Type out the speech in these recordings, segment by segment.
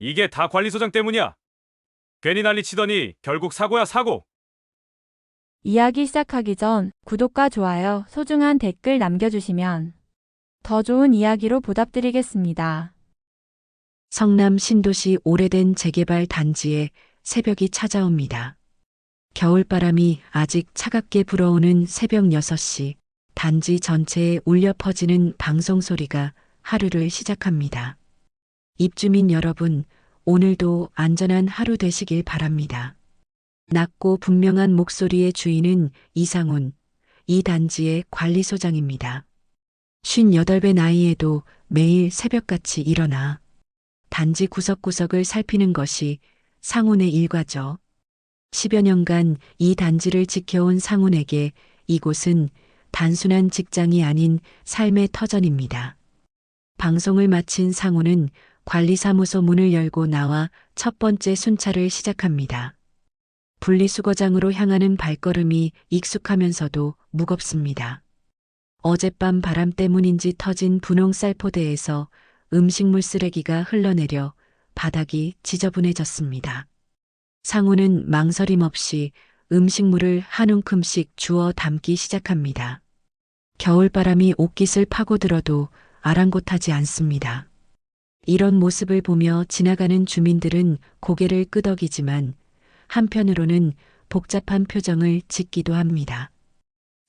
이게 다 관리소장 때문이야. 괜히 난리치더니 결국 사고야, 사고. 이야기 시작하기 전 구독과 좋아요, 소중한 댓글 남겨주시면 더 좋은 이야기로 보답드리겠습니다. 성남 신도시 오래된 재개발 단지에 새벽이 찾아옵니다. 겨울바람이 아직 차갑게 불어오는 새벽 6시, 단지 전체에 울려 퍼지는 방송 소리가 하루를 시작합니다. 입주민 여러분, 오늘도 안전한 하루 되시길 바랍니다. 낮고 분명한 목소리의 주인은 이상훈, 이 단지의 관리소장입니다. 58배 나이에도 매일 새벽같이 일어나 단지 구석구석을 살피는 것이 상훈의 일과죠. 10여 년간 이 단지를 지켜온 상훈에게 이곳은 단순한 직장이 아닌 삶의 터전입니다. 방송을 마친 상훈은 관리사무소 문을 열고 나와 첫 번째 순찰을 시작합니다. 분리수거장으로 향하는 발걸음이 익숙하면서도 무겁습니다. 어젯밤 바람 때문인지 터진 분홍 쌀포대에서 음식물 쓰레기가 흘러내려 바닥이 지저분해졌습니다. 상훈은 망설임 없이 음식물을 한 움큼씩 주워 담기 시작합니다. 겨울바람이 옷깃을 파고들어도 아랑곳하지 않습니다. 이런 모습을 보며 지나가는 주민들은 고개를 끄덕이지만 한편으로는 복잡한 표정을 짓기도 합니다.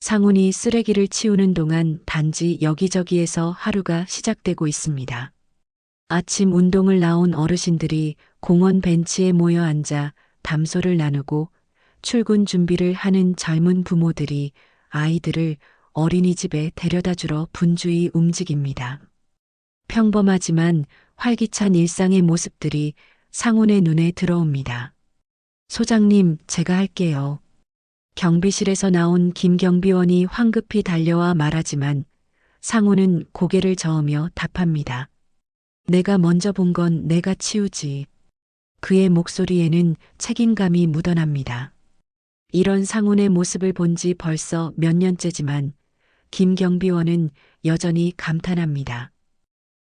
상훈이 쓰레기를 치우는 동안 단지 여기저기에서 하루가 시작되고 있습니다. 아침 운동을 나온 어르신들이 공원 벤치에 모여 앉아 담소를 나누고 출근 준비를 하는 젊은 부모들이 아이들을 어린이집에 데려다 주러 분주히 움직입니다. 평범하지만 활기찬 일상의 모습들이 상훈의 눈에 들어옵니다. 소장님, 제가 할게요. 경비실에서 나온 김경비원이 황급히 달려와 말하지만 상훈은 고개를 저으며 답합니다. 내가 먼저 본 건 내가 치우지. 그의 목소리에는 책임감이 묻어납니다. 이런 상훈의 모습을 본 지 벌써 몇 년째지만 김경비원은 여전히 감탄합니다.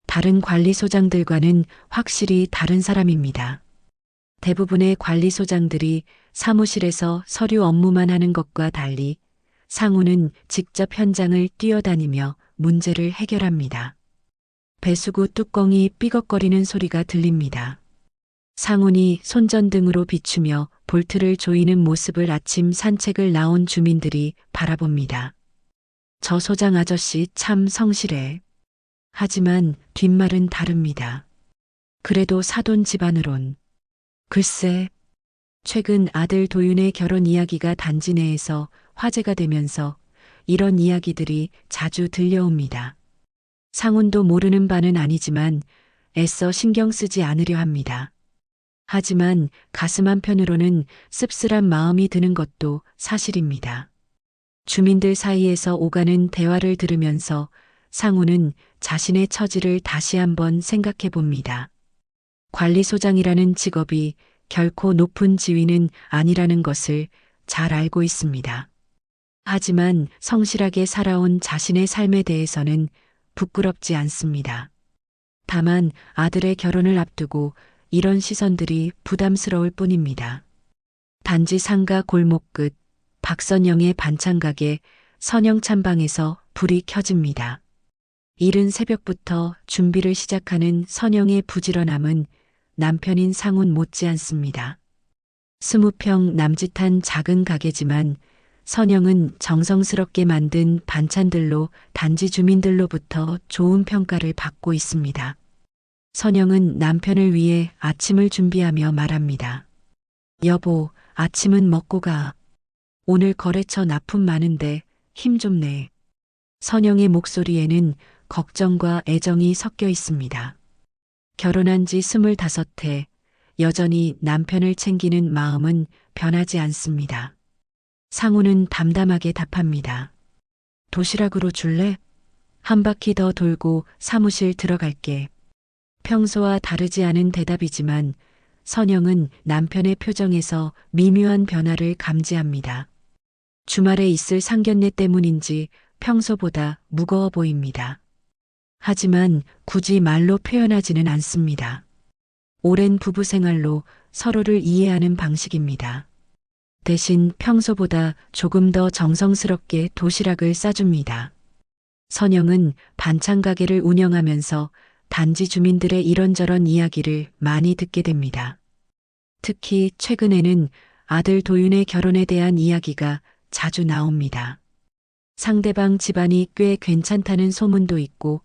다른 관리소장들과는 확실히 다른 사람입니다. 대부분의 관리소장들이 사무실에서 서류 업무만 하는 것과 달리 상훈은 직접 현장을 뛰어다니며 문제를 해결합니다. 배수구 뚜껑이 삐걱거리는 소리가 들립니다. 상훈이 손전등으로 비추며 볼트를 조이는 모습을 아침 산책을 나온 주민들이 바라봅니다. 저 소장 아저씨 참 성실해. 하지만 뒷말은 다릅니다. 그래도 사돈 집안으론. 글쎄, 최근 아들 도윤의 결혼 이야기가 단지 내에서 화제가 되면서 이런 이야기들이 자주 들려옵니다. 상훈도 모르는 바는 아니지만 애써 신경 쓰지 않으려 합니다. 하지만 가슴 한편으로는 씁쓸한 마음이 드는 것도 사실입니다. 주민들 사이에서 오가는 대화를 들으면서 상훈은 자신의 처지를 다시 한번 생각해 봅니다. 관리소장이라는 직업이 결코 높은 지위는 아니라는 것을 잘 알고 있습니다. 하지만 성실하게 살아온 자신의 삶에 대해서는 부끄럽지 않습니다. 다만 아들의 결혼을 앞두고 이런 시선들이 부담스러울 뿐입니다. 단지 상가 골목 끝 박선영의 반찬가게 선영찬방에서 불이 켜집니다. 이른 새벽부터 준비를 시작하는 선영의 부지런함은 남편인 상훈 못지않습니다. 20평 남짓한 작은 가게지만 선영은 정성스럽게 만든 반찬들로 단지 주민들로부터 좋은 평가를 받고 있습니다. 선영은 남편을 위해 아침을 준비하며 말합니다. 여보, 아침은 먹고 가. 오늘 거래처 납품 많은데 힘 좀 내. 선영의 목소리에는 걱정과 애정이 섞여 있습니다. 결혼한 지 25해, 여전히 남편을 챙기는 마음은 변하지 않습니다. 상훈은 담담하게 답합니다. 도시락으로 줄래? 한 바퀴 더 돌고 사무실 들어갈게. 평소와 다르지 않은 대답이지만 선영은 남편의 표정에서 미묘한 변화를 감지합니다. 주말에 있을 상견례 때문인지 평소보다 무거워 보입니다. 하지만 굳이 말로 표현하지는 않습니다. 오랜 부부 생활로 서로를 이해하는 방식입니다. 대신 평소보다 조금 더 정성스럽게 도시락을 싸줍니다. 선영은 반찬 가게를 운영하면서 단지 주민들의 이런저런 이야기를 많이 듣게 됩니다. 특히 최근에는 아들 도윤의 결혼에 대한 이야기가 자주 나옵니다. 상대방 집안이 꽤 괜찮다는 소문도 있고,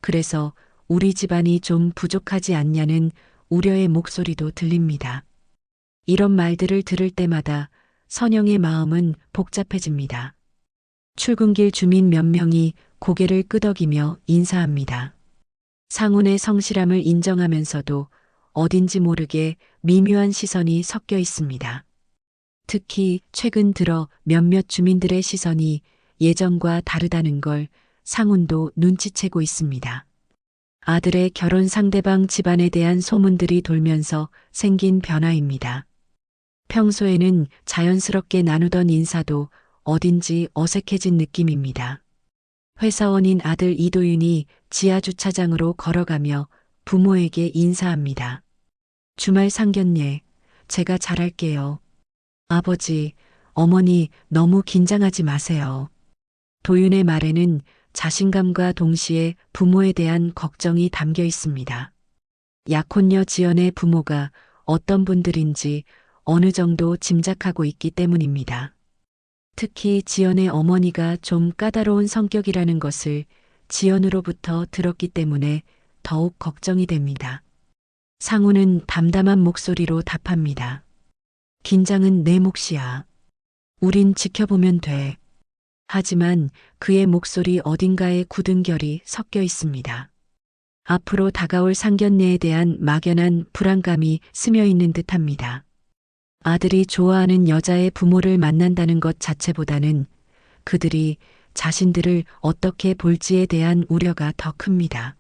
그래서 우리 집안이 좀 부족하지 않냐는 우려의 목소리도 들립니다. 이런 말들을 들을 때마다 선영의 마음은 복잡해집니다. 출근길 주민 몇 명이 고개를 끄덕이며 인사합니다. 상훈의 성실함을 인정하면서도 어딘지 모르게 미묘한 시선이 섞여 있습니다. 특히 최근 들어 몇몇 주민들의 시선이 예전과 다르다는 걸 상훈도 눈치채고 있습니다. 아들의 결혼 상대방 집안에 대한 소문들이 돌면서 생긴 변화입니다. 평소에는 자연스럽게 나누던 인사도 어딘지 어색해진 느낌입니다. 회사원인 아들 이도윤이 지하 주차장으로 걸어가며 부모에게 인사합니다. 주말 상견례, 제가 잘할게요. 아버지, 어머니 너무 긴장하지 마세요. 도윤의 말에는 자신감과 동시에 부모에 대한 걱정이 담겨 있습니다. 약혼녀 지연의 부모가 어떤 분들인지 어느 정도 짐작하고 있기 때문입니다. 특히 지연의 어머니가 좀 까다로운 성격이라는 것을 지연으로부터 들었기 때문에 더욱 걱정이 됩니다. 상우는 담담한 목소리로 답합니다. 긴장은 내 몫이야. 우린 지켜보면 돼. 하지만 그의 목소리 어딘가에 굳은 결이 섞여 있습니다. 앞으로 다가올 상견례에 대한 막연한 불안감이 스며 있는 듯합니다. 아들이 좋아하는 여자의 부모를 만난다는 것 자체보다는 그들이 자신들을 어떻게 볼지에 대한 우려가 더 큽니다.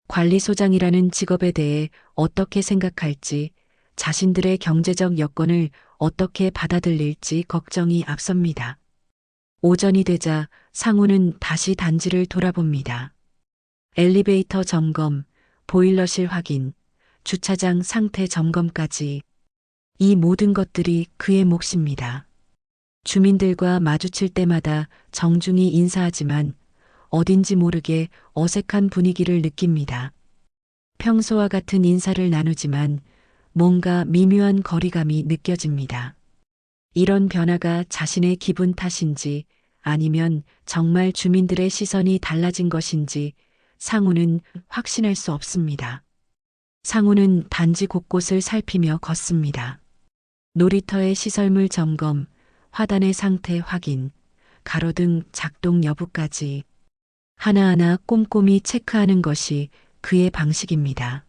관리소장이라는 직업에 대해 어떻게 생각할지, 자신들의 경제적 여건을 어떻게 받아들일지 걱정이 앞섭니다. 오전이 되자 상우는 다시 단지를 돌아봅니다. 엘리베이터 점검, 보일러실 확인, 주차장 상태 점검까지 이 모든 것들이 그의 몫입니다. 주민들과 마주칠 때마다 정중히 인사하지만 어딘지 모르게 어색한 분위기를 느낍니다. 평소와 같은 인사를 나누지만 뭔가 미묘한 거리감이 느껴집니다. 이런 변화가 자신의 기분 탓인지 아니면 정말 주민들의 시선이 달라진 것인지 상우는 확신할 수 없습니다. 상우는 단지 곳곳을 살피며 걷습니다. 놀이터의 시설물 점검, 화단의 상태 확인, 가로등 작동 여부까지 하나하나 꼼꼼히 체크하는 것이 그의 방식입니다.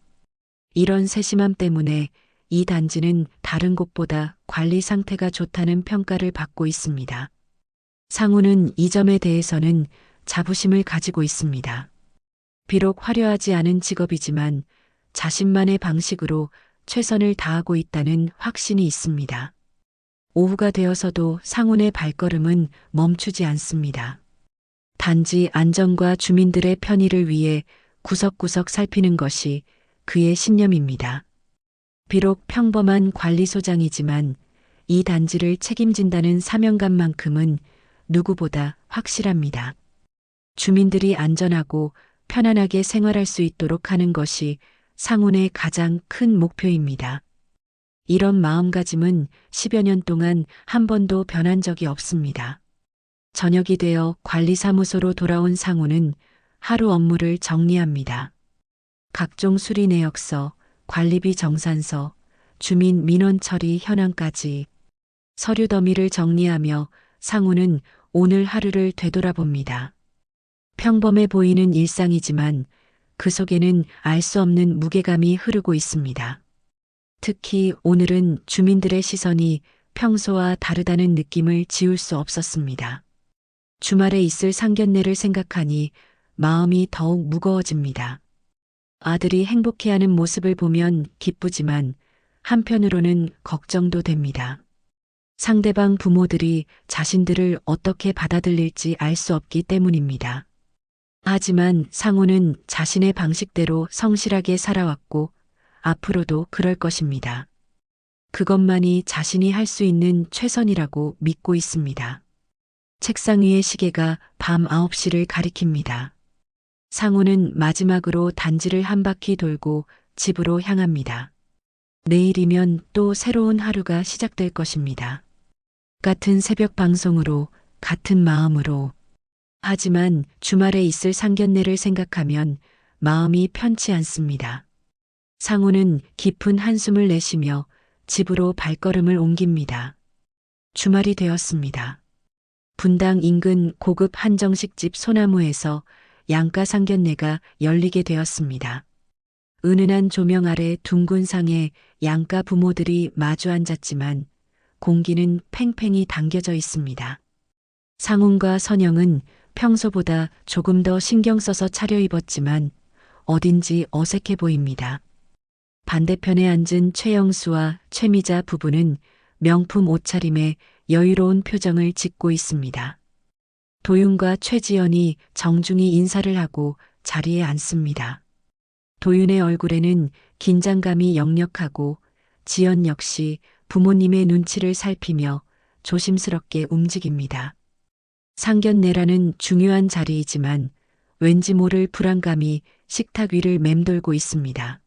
이런 세심함 때문에 이 단지는 다른 곳보다 관리 상태가 좋다는 평가를 받고 있습니다. 상우는 이 점에 대해서는 자부심을 가지고 있습니다. 비록 화려하지 않은 직업이지만 자신만의 방식으로 최선을 다하고 있다는 확신이 있습니다. 오후가 되어서도 상훈의 발걸음은 멈추지 않습니다. 단지 안전과 주민들의 편의를 위해 구석구석 살피는 것이 그의 신념입니다. 비록 평범한 관리소장이지만 이 단지를 책임진다는 사명감만큼은 누구보다 확실합니다. 주민들이 안전하고 편안하게 생활할 수 있도록 하는 것이 상훈의 가장 큰 목표입니다. 이런 마음가짐은 10여 년 동안 한 번도 변한 적이 없습니다. 저녁이 되어 관리사무소로 돌아온 상훈은 하루 업무를 정리합니다. 각종 수리 내역서, 관리비 정산서, 주민 민원 처리 현황까지 서류 더미를 정리하며 상훈은 오늘 하루를 되돌아봅니다. 평범해 보이는 일상이지만 그 속에는 알 수 없는 무게감이 흐르고 있습니다. 특히 오늘은 주민들의 시선이 평소와 다르다는 느낌을 지울 수 없었습니다. 주말에 있을 상견례를 생각하니 마음이 더욱 무거워집니다. 아들이 행복해하는 모습을 보면 기쁘지만 한편으로는 걱정도 됩니다. 상대방 부모들이 자신들을 어떻게 받아들일지 알 수 없기 때문입니다. 하지만 상우는 자신의 방식대로 성실하게 살아왔고 앞으로도 그럴 것입니다. 그것만이 자신이 할 수 있는 최선이라고 믿고 있습니다. 책상 위의 시계가 밤 9시를 가리킵니다. 상우는 마지막으로 단지를 한 바퀴 돌고 집으로 향합니다. 내일이면 또 새로운 하루가 시작될 것입니다. 같은 새벽 방송으로, 같은 마음으로. 하지만 주말에 있을 상견례를 생각하면 마음이 편치 않습니다. 상우는 깊은 한숨을 내쉬며 집으로 발걸음을 옮깁니다. 주말이 되었습니다. 분당 인근 고급 한정식집 소나무에서 양가 상견례가 열리게 되었습니다. 은은한 조명 아래 둥근 상에 양가 부모들이 마주 앉았지만 공기는 팽팽히 당겨져 있습니다. 상훈과 선영은 평소보다 조금 더 신경 써서 차려입었지만 어딘지 어색해 보입니다. 반대편에 앉은 최영수와 최미자 부부는 명품 옷차림에 여유로운 표정을 짓고 있습니다. 도윤과 최지연이 정중히 인사를 하고 자리에 앉습니다. 도윤의 얼굴에는 긴장감이 역력하고 지연 역시 부모님의 눈치를 살피며 조심스럽게 움직입니다. 상견례라는 중요한 자리이지만 왠지 모를 불안감이 식탁 위를 맴돌고 있습니다.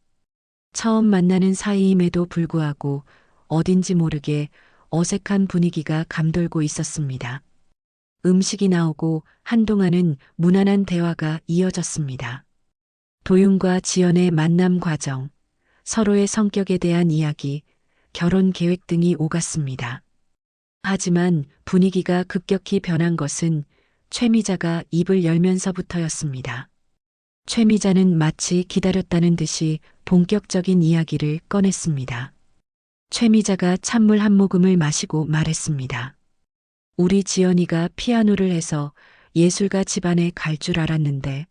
처음 만나는 사이임에도 불구하고 어딘지 모르게 어색한 분위기가 감돌고 있었습니다. 음식이 나오고 한동안은 무난한 대화가 이어졌습니다. 도윤과 지연의 만남 과정, 서로의 성격에 대한 이야기, 결혼 계획 등이 오갔습니다. 하지만 분위기가 급격히 변한 것은 최미자가 입을 열면서부터였습니다. 최미자는 마치 기다렸다는 듯이 본격적인 이야기를 꺼냈습니다. 최미자가 찬물 한 모금을 마시고 말했습니다. 우리 지연이가 피아노를 해서 예술가 집안에 갈 줄 알았는데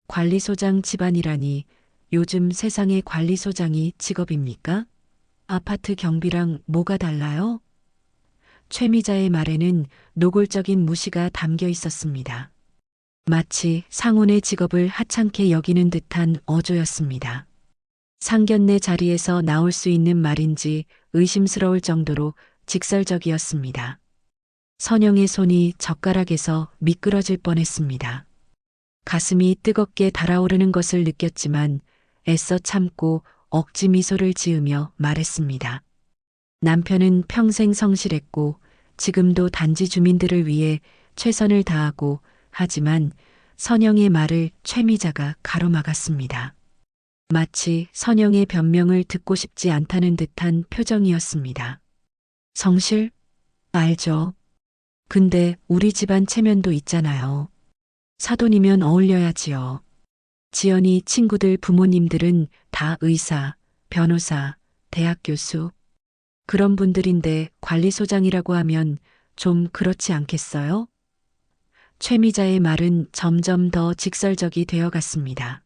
관리소장 집안이라니 요즘 세상의 관리소장이 직업입니까? 아파트 경비랑 뭐가 달라요? 최미자의 말에는 노골적인 무시가 담겨 있었습니다. 마치 상훈의 직업을 하찮게 여기는 듯한 어조였습니다. 상견례 자리에서 나올 수 있는 말인지 의심스러울 정도로 직설적이었습니다. 선영의 손이 젓가락에서 미끄러질 뻔했습니다. 가슴이 뜨겁게 달아오르는 것을 느꼈지만 애써 참고 억지 미소를 지으며 말했습니다. 남편은 평생 성실했고 지금도 단지 주민들을 위해 최선을 다하고 하지만 선영의 말을 최미자가 가로막았습니다. 마치 선영의 변명을 듣고 싶지 않다는 듯한 표정이었습니다. 성실? 알죠. 근데 우리 집안 체면도 있잖아요. 사돈이면 어울려야지요. 지연이 친구들 부모님들은 다 의사, 변호사, 대학 교수. 그런 분들인데 관리소장이라고 하면 좀 그렇지 않겠어요? 최미자의 말은 점점 더 직설적이 되어갔습니다.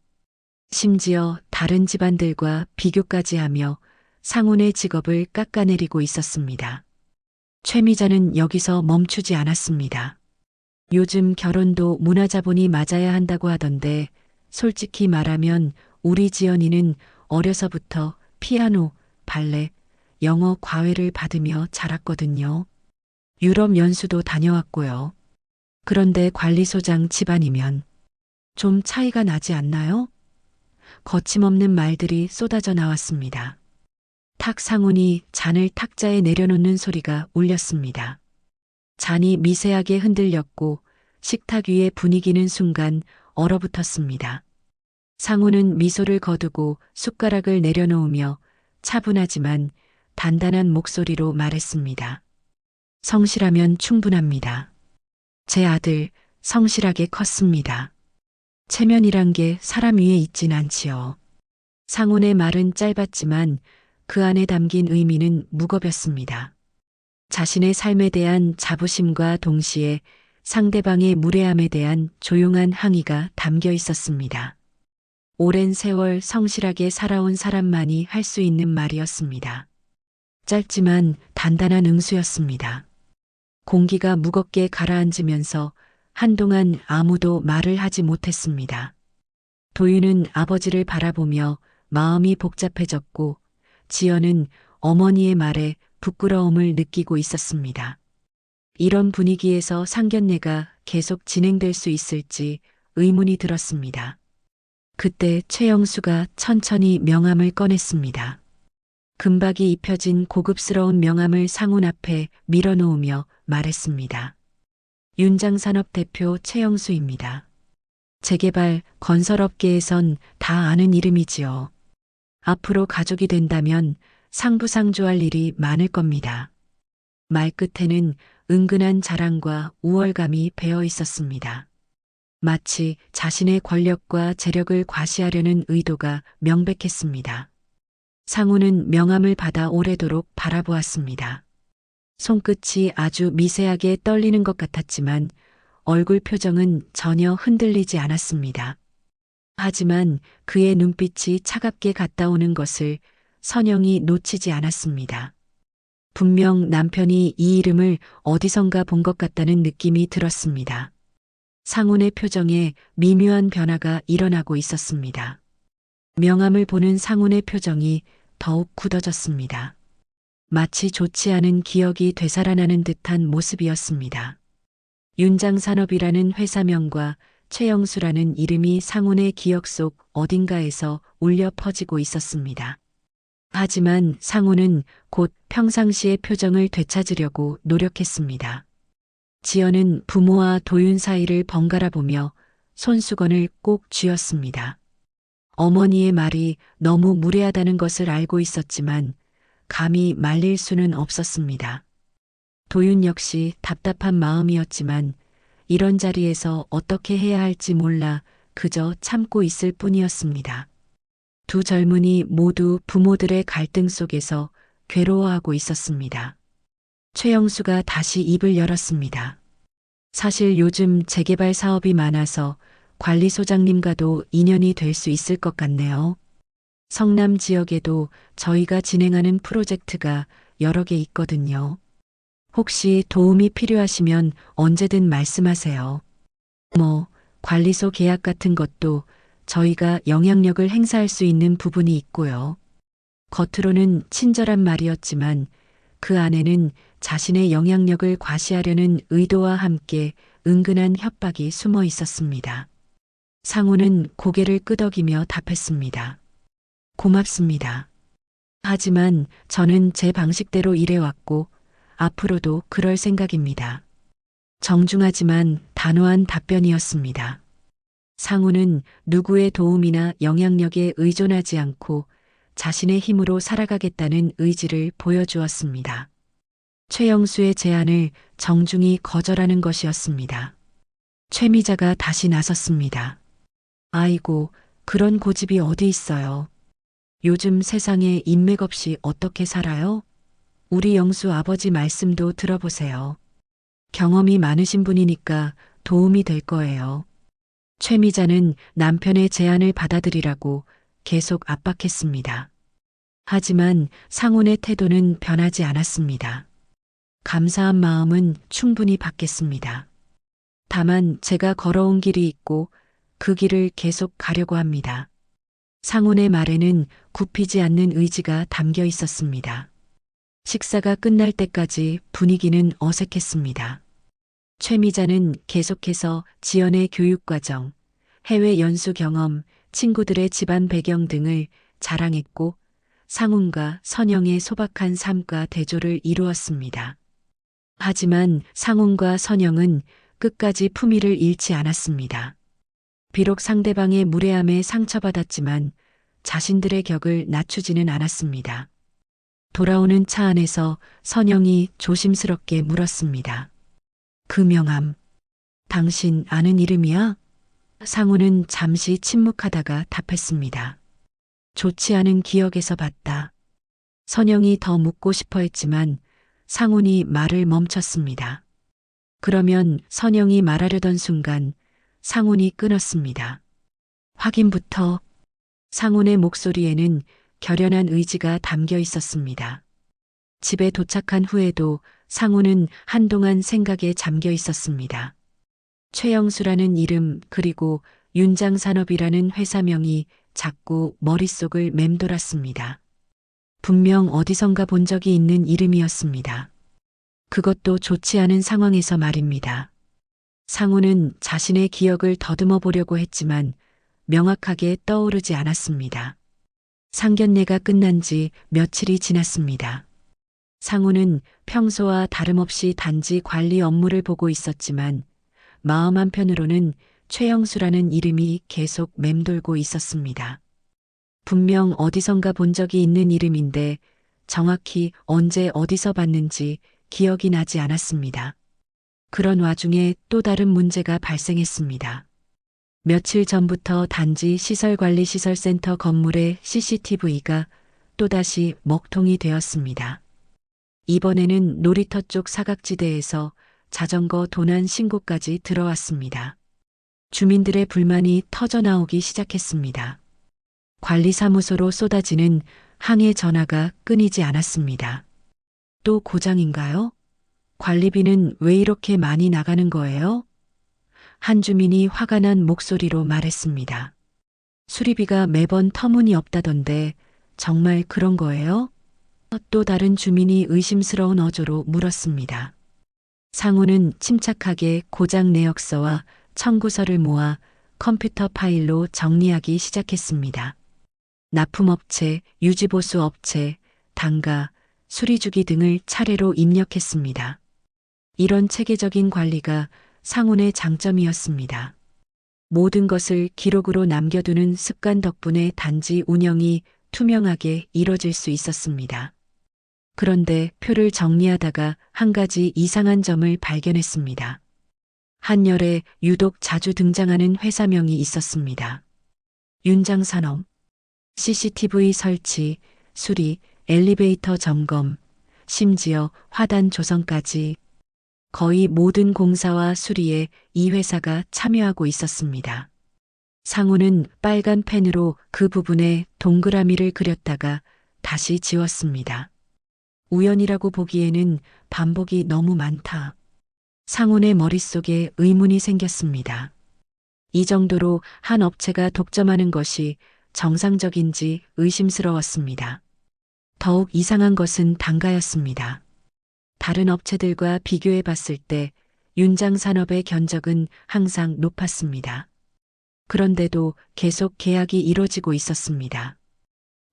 심지어 다른 집안들과 비교까지 하며 상훈의 직업을 깎아내리고 있었습니다. 최미자는 여기서 멈추지 않았습니다. 요즘 결혼도 문화자본이 맞아야 한다고 하던데 솔직히 말하면 우리 지연이는 어려서부터 피아노, 발레, 영어 과외를 받으며 자랐거든요. 유럽 연수도 다녀왔고요. 그런데 관리소장 집안이면 좀 차이가 나지 않나요? 거침없는 말들이 쏟아져 나왔습니다. 탁 상훈이 잔을 탁자에 내려놓는 소리가 울렸습니다. 잔이 미세하게 흔들렸고 식탁 위의 분위기는 순간 얼어붙었습니다. 상훈은 미소를 거두고 숟가락을 내려놓으며 차분하지만 단단한 목소리로 말했습니다. 성실하면 충분합니다. 제 아들 성실하게 컸습니다. 체면이란 게 사람 위에 있진 않지요. 상훈의 말은 짧았지만 그 안에 담긴 의미는 무겁였습니다. 자신의 삶에 대한 자부심과 동시에 상대방의 무례함에 대한 조용한 항의가 담겨 있었습니다. 오랜 세월 성실하게 살아온 사람만이 할 수 있는 말이었습니다. 짧지만 단단한 응수였습니다. 공기가 무겁게 가라앉으면서 한동안 아무도 말을 하지 못했습니다. 도윤은 아버지를 바라보며 마음이 복잡해졌고 지연은 어머니의 말에 부끄러움을 느끼고 있었습니다. 이런 분위기에서 상견례가 계속 진행될 수 있을지 의문이 들었습니다. 그때 최영수가 천천히 명함을 꺼냈습니다. 금박이 입혀진 고급스러운 명함을 상훈 앞에 밀어놓으며 말했습니다. 윤장산업 대표 최영수입니다. 재개발 건설업계에선 다 아는 이름이지요. 앞으로 가족이 된다면 상부상조할 일이 많을 겁니다. 말끝에는 은근한 자랑과 우월감이 배어 있었습니다. 마치 자신의 권력과 재력을 과시하려는 의도가 명백했습니다. 상훈은 명함을 받아 오래도록 바라보았습니다. 손끝이 아주 미세하게 떨리는 것 같았지만 얼굴 표정은 전혀 흔들리지 않았습니다. 하지만 그의 눈빛이 차갑게 갔다오는 것을 선영이 놓치지 않았습니다. 분명 남편이 이 이름을 어디선가 본 것 같다는 느낌이 들었습니다. 상훈의 표정에 미묘한 변화가 일어나고 있었습니다. 명함을 보는 상훈의 표정이 더욱 굳어졌습니다. 마치 좋지 않은 기억이 되살아나는 듯한 모습이었습니다. 윤장산업이라는 회사명과 최영수라는 이름이 상훈의 기억 속 어딘가에서 울려 퍼지고 있었습니다. 하지만 상훈은 곧 평상시의 표정을 되찾으려고 노력했습니다. 지연은 부모와 도윤 사이를 번갈아 보며 손수건을 꼭 쥐었습니다. 어머니의 말이 너무 무례하다는 것을 알고 있었지만 감히 말릴 수는 없었습니다. 도윤 역시 답답한 마음이었지만 이런 자리에서 어떻게 해야 할지 몰라 그저 참고 있을 뿐이었습니다. 두 젊은이 모두 부모들의 갈등 속에서 괴로워하고 있었습니다. 최영수가 다시 입을 열었습니다. 사실 요즘 재개발 사업이 많아서 관리소장님과도 인연이 될 수 있을 것 같네요. 성남 지역에도 저희가 진행하는 프로젝트가 여러 개 있거든요. 혹시 도움이 필요하시면 언제든 말씀하세요. 관리소 계약 같은 것도 저희가 영향력을 행사할 수 있는 부분이 있고요. 겉으로는 친절한 말이었지만 그 안에는 자신의 영향력을 과시하려는 의도와 함께 은근한 협박이 숨어 있었습니다. 상훈은 고개를 끄덕이며 답했습니다. 고맙습니다. 하지만 저는 제 방식대로 일해왔고 앞으로도 그럴 생각입니다. 정중하지만 단호한 답변이었습니다. 상훈은 누구의 도움이나 영향력에 의존하지 않고 자신의 힘으로 살아가겠다는 의지를 보여주었습니다. 최영수의 제안을 정중히 거절하는 것이었습니다. 최미자가 다시 나섰습니다. 아이고, 그런 고집이 어디 있어요. 요즘 세상에 인맥 없이 어떻게 살아요? 우리 영수 아버지 말씀도 들어보세요. 경험이 많으신 분이니까 도움이 될 거예요. 최미자는 남편의 제안을 받아들이라고 계속 압박했습니다. 하지만 상훈의 태도는 변하지 않았습니다. 감사한 마음은 충분히 받겠습니다. 다만 제가 걸어온 길이 있고 그 길을 계속 가려고 합니다. 상훈의 말에는 굽히지 않는 의지가 담겨 있었습니다. 식사가 끝날 때까지 분위기는 어색했습니다. 최미자는 계속해서 지연의 교육과정, 해외 연수 경험, 친구들의 집안 배경 등을 자랑했고 상훈과 선영의 소박한 삶과 대조를 이루었습니다. 하지만 상훈과 선영은 끝까지 품위를 잃지 않았습니다. 비록 상대방의 무례함에 상처받았지만 자신들의 격을 낮추지는 않았습니다. 돌아오는 차 안에서 선영이 조심스럽게 물었습니다. 그 명함, 당신 아는 이름이야? 상훈은 잠시 침묵하다가 답했습니다. 좋지 않은 기억에서 봤다. 선영이 더 묻고 싶어 했지만 상훈이 말을 멈췄습니다. 그러면 선영이 말하려던 순간 상훈이 끊었습니다. 확인부터. 상훈의 목소리에는 결연한 의지가 담겨 있었습니다. 집에 도착한 후에도 상훈은 한동안 생각에 잠겨 있었습니다. 최영수라는 이름 그리고 윤장산업이라는 회사명이 자꾸 머릿속을 맴돌았습니다. 분명 어디선가 본 적이 있는 이름이었습니다. 그것도 좋지 않은 상황에서 말입니다. 상우는 자신의 기억을 더듬어 보려고 했지만 명확하게 떠오르지 않았습니다. 상견례가 끝난 지 며칠이 지났습니다. 상우는 평소와 다름없이 단지 관리 업무를 보고 있었지만 마음 한편으로는 최영수라는 이름이 계속 맴돌고 있었습니다. 분명 어디선가 본 적이 있는 이름인데 정확히 언제 어디서 봤는지 기억이 나지 않았습니다. 그런 와중에 또 다른 문제가 발생했습니다. 며칠 전부터 단지 시설관리시설센터 건물의 CCTV가 또다시 먹통이 되었습니다. 이번에는 놀이터 쪽 사각지대에서 자전거 도난 신고까지 들어왔습니다. 주민들의 불만이 터져나오기 시작했습니다. 관리사무소로 쏟아지는 항해 전화가 끊이지 않았습니다. 또 고장인가요? 관리비는 왜 이렇게 많이 나가는 거예요? 한 주민이 화가 난 목소리로 말했습니다. 수리비가 매번 터무니없다던데 정말 그런 거예요? 또 다른 주민이 의심스러운 어조로 물었습니다. 상우는 침착하게 고장 내역서와 청구서를 모아 컴퓨터 파일로 정리하기 시작했습니다. 납품업체, 유지보수업체, 단가, 수리주기 등을 차례로 입력했습니다. 이런 체계적인 관리가 상훈의 장점이었습니다. 모든 것을 기록으로 남겨두는 습관 덕분에 단지 운영이 투명하게 이뤄질 수 있었습니다. 그런데 표를 정리하다가 한 가지 이상한 점을 발견했습니다. 한열에 유독 자주 등장하는 회사명이 있었습니다. 윤장산업, CCTV 설치, 수리, 엘리베이터 점검, 심지어 화단 조성까지 거의 모든 공사와 수리에 이 회사가 참여하고 있었습니다. 상우는 빨간 펜으로 그 부분에 동그라미를 그렸다가 다시 지웠습니다. 우연이라고 보기에는 반복이 너무 많다. 상훈의 머릿속에 의문이 생겼습니다. 이 정도로 한 업체가 독점하는 것이 정상적인지 의심스러웠습니다. 더욱 이상한 것은 단가였습니다. 다른 업체들과 비교해 봤을 때 윤장산업의 견적은 항상 높았습니다. 그런데도 계속 계약이 이뤄지고 있었습니다.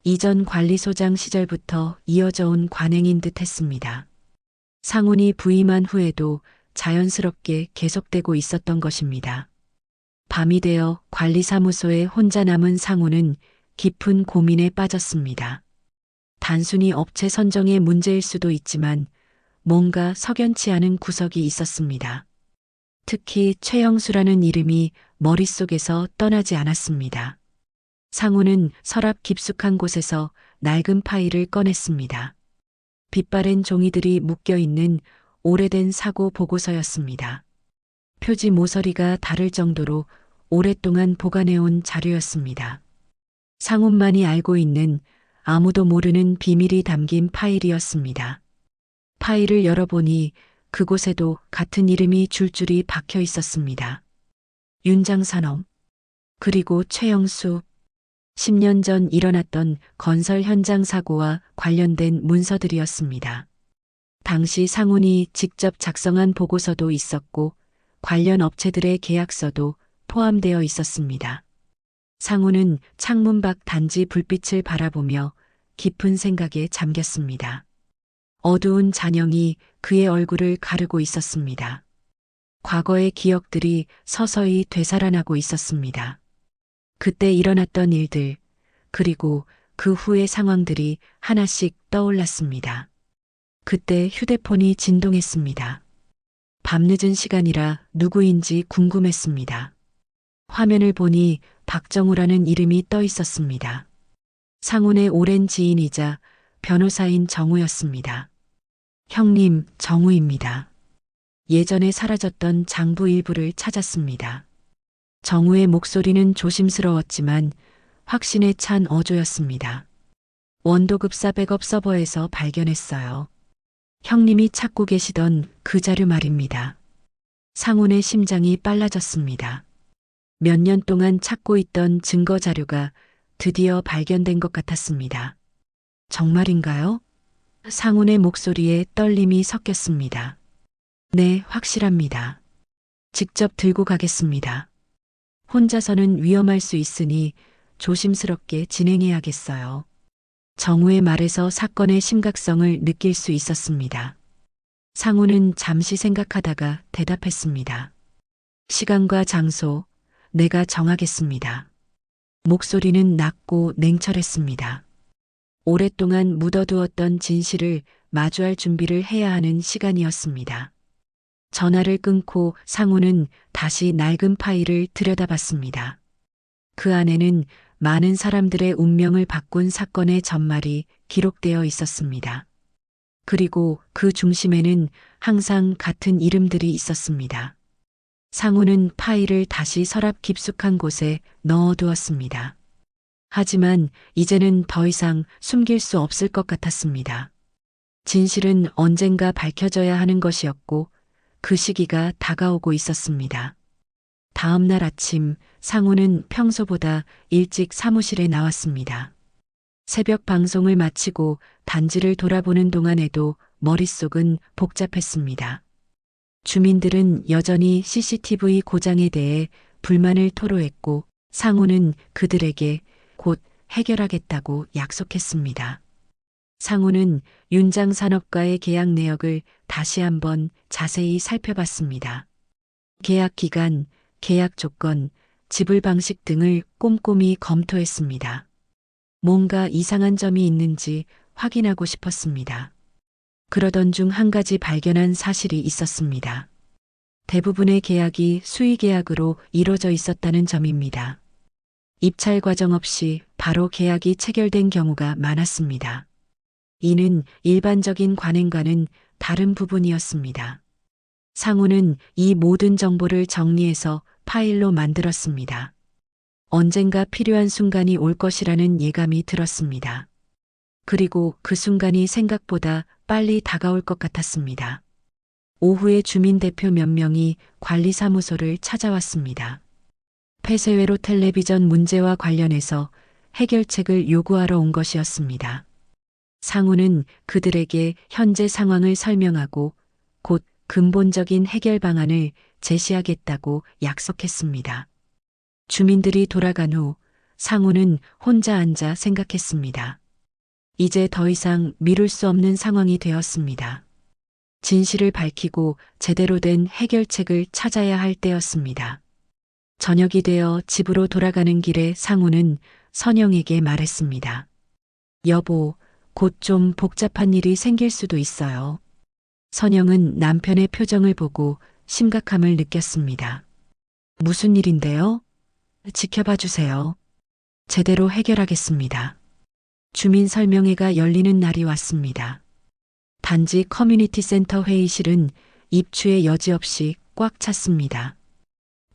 이전 관리소장 시절부터 이어져 온 관행인 듯 했습니다. 상훈이 부임한 후에도 자연스럽게 계속되고 있었던 것입니다. 밤이 되어 관리사무소에 혼자 남은 상훈은 깊은 고민에 빠졌습니다. 단순히 업체 선정의 문제일 수도 있지만 뭔가 석연치 않은 구석이 있었습니다. 특히 최영수라는 이름이 머릿속에서 떠나지 않았습니다. 상훈은 서랍 깊숙한 곳에서 낡은 파일을 꺼냈습니다. 빛바랜 종이들이 묶여있는 오래된 사고 보고서였습니다. 표지 모서리가 다를 정도로 오랫동안 보관해온 자료였습니다. 상훈만이 알고 있는 아무도 모르는 비밀이 담긴 파일이었습니다. 파일을 열어보니 그곳에도 같은 이름이 줄줄이 박혀 있었습니다. 윤장산업, 그리고 최영수. 10년 전 일어났던 건설 현장 사고와 관련된 문서들이었습니다. 당시 상훈이 직접 작성한 보고서도 있었고 관련 업체들의 계약서도 포함되어 있었습니다. 상훈은 창문 밖 단지 불빛을 바라보며 깊은 생각에 잠겼습니다. 어두운 잔영이 그의 얼굴을 가르고 있었습니다. 과거의 기억들이 서서히 되살아나고 있었습니다. 그때 일어났던 일들, 그리고 그 후의 상황들이 하나씩 떠올랐습니다. 그때 휴대폰이 진동했습니다. 밤늦은 시간이라 누구인지 궁금했습니다. 화면을 보니 박정우라는 이름이 떠 있었습니다. 상훈의 오랜 지인이자 변호사인 정우였습니다. 형님, 정우입니다. 예전에 사라졌던 장부 일부를 찾았습니다. 정우의 목소리는 조심스러웠지만 확신에 찬 어조였습니다. 원도급사 백업 서버에서 발견했어요. 형님이 찾고 계시던 그 자료 말입니다. 상훈의 심장이 빨라졌습니다. 몇 년 동안 찾고 있던 증거 자료가 드디어 발견된 것 같았습니다. 정말인가요? 상훈의 목소리에 떨림이 섞였습니다. 네, 확실합니다. 직접 들고 가겠습니다. 혼자서는 위험할 수 있으니 조심스럽게 진행해야겠어요. 정우의 말에서 사건의 심각성을 느낄 수 있었습니다. 상훈은 잠시 생각하다가 대답했습니다. 시간과 장소, 내가 정하겠습니다. 목소리는 낮고 냉철했습니다. 오랫동안 묻어두었던 진실을 마주할 준비를 해야 하는 시간이었습니다. 전화를 끊고 상훈은 다시 낡은 파일을 들여다봤습니다. 그 안에는 많은 사람들의 운명을 바꾼 사건의 전말이 기록되어 있었습니다. 그리고 그 중심에는 항상 같은 이름들이 있었습니다. 상훈은 파일을 다시 서랍 깊숙한 곳에 넣어두었습니다. 하지만 이제는 더 이상 숨길 수 없을 것 같았습니다. 진실은 언젠가 밝혀져야 하는 것이었고 그 시기가 다가오고 있었습니다. 다음 날 아침 상훈은 평소보다 일찍 사무실에 나왔습니다. 새벽 방송을 마치고 단지를 돌아보는 동안에도 머릿속은 복잡했습니다. 주민들은 여전히 CCTV 고장에 대해 불만을 토로했고 상훈은 그들에게 곧 해결하겠다고 약속했습니다. 상훈은 윤장산업과의 계약 내역을 다시 한번 자세히 살펴봤습니다. 계약 기간, 계약 조건, 지불 방식 등을 꼼꼼히 검토했습니다. 뭔가 이상한 점이 있는지 확인하고 싶었습니다. 그러던 중 한 가지 발견한 사실이 있었습니다. 대부분의 계약이 수의 계약으로 이루어져 있었다는 점입니다. 입찰 과정 없이 바로 계약이 체결된 경우가 많았습니다. 이는 일반적인 관행과는 다른 부분이었습니다. 상훈은 이 모든 정보를 정리해서 파일로 만들었습니다. 언젠가 필요한 순간이 올 것이라는 예감이 들었습니다. 그리고 그 순간이 생각보다 빨리 다가올 것 같았습니다. 오후에 주민 대표 몇 명이 관리사무소를 찾아왔습니다. 폐쇄회로 텔레비전 문제와 관련해서 해결책을 요구하러 온 것이었습니다. 상훈은 그들에게 현재 상황을 설명하고 곧 근본적인 해결 방안을 제시하겠다고 약속했습니다. 주민들이 돌아간 후 상훈은 혼자 앉아 생각했습니다. 이제 더 이상 미룰 수 없는 상황이 되었습니다. 진실을 밝히고 제대로 된 해결책을 찾아야 할 때였습니다. 저녁이 되어 집으로 돌아가는 길에 상훈은 선영에게 말했습니다. 여보, 곧 좀 복잡한 일이 생길 수도 있어요. 선영은 남편의 표정을 보고 심각함을 느꼈습니다. 무슨 일인데요? 지켜봐 주세요. 제대로 해결하겠습니다. 주민 설명회가 열리는 날이 왔습니다. 단지 커뮤니티 센터 회의실은 입추의 여지없이 꽉 찼습니다.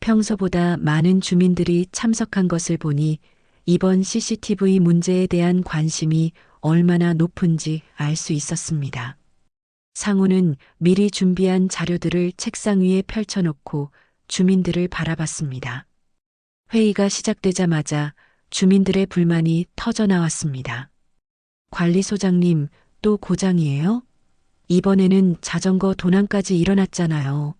평소보다 많은 주민들이 참석한 것을 보니 이번 CCTV 문제에 대한 관심이 얼마나 높은지 알 수 있었습니다. 상훈은 미리 준비한 자료들을 책상 위에 펼쳐놓고 주민들을 바라봤습니다. 회의가 시작되자마자 주민들의 불만이 터져나왔습니다. 관리소장님, 또 고장이에요? 이번에는 자전거 도난까지 일어났잖아요.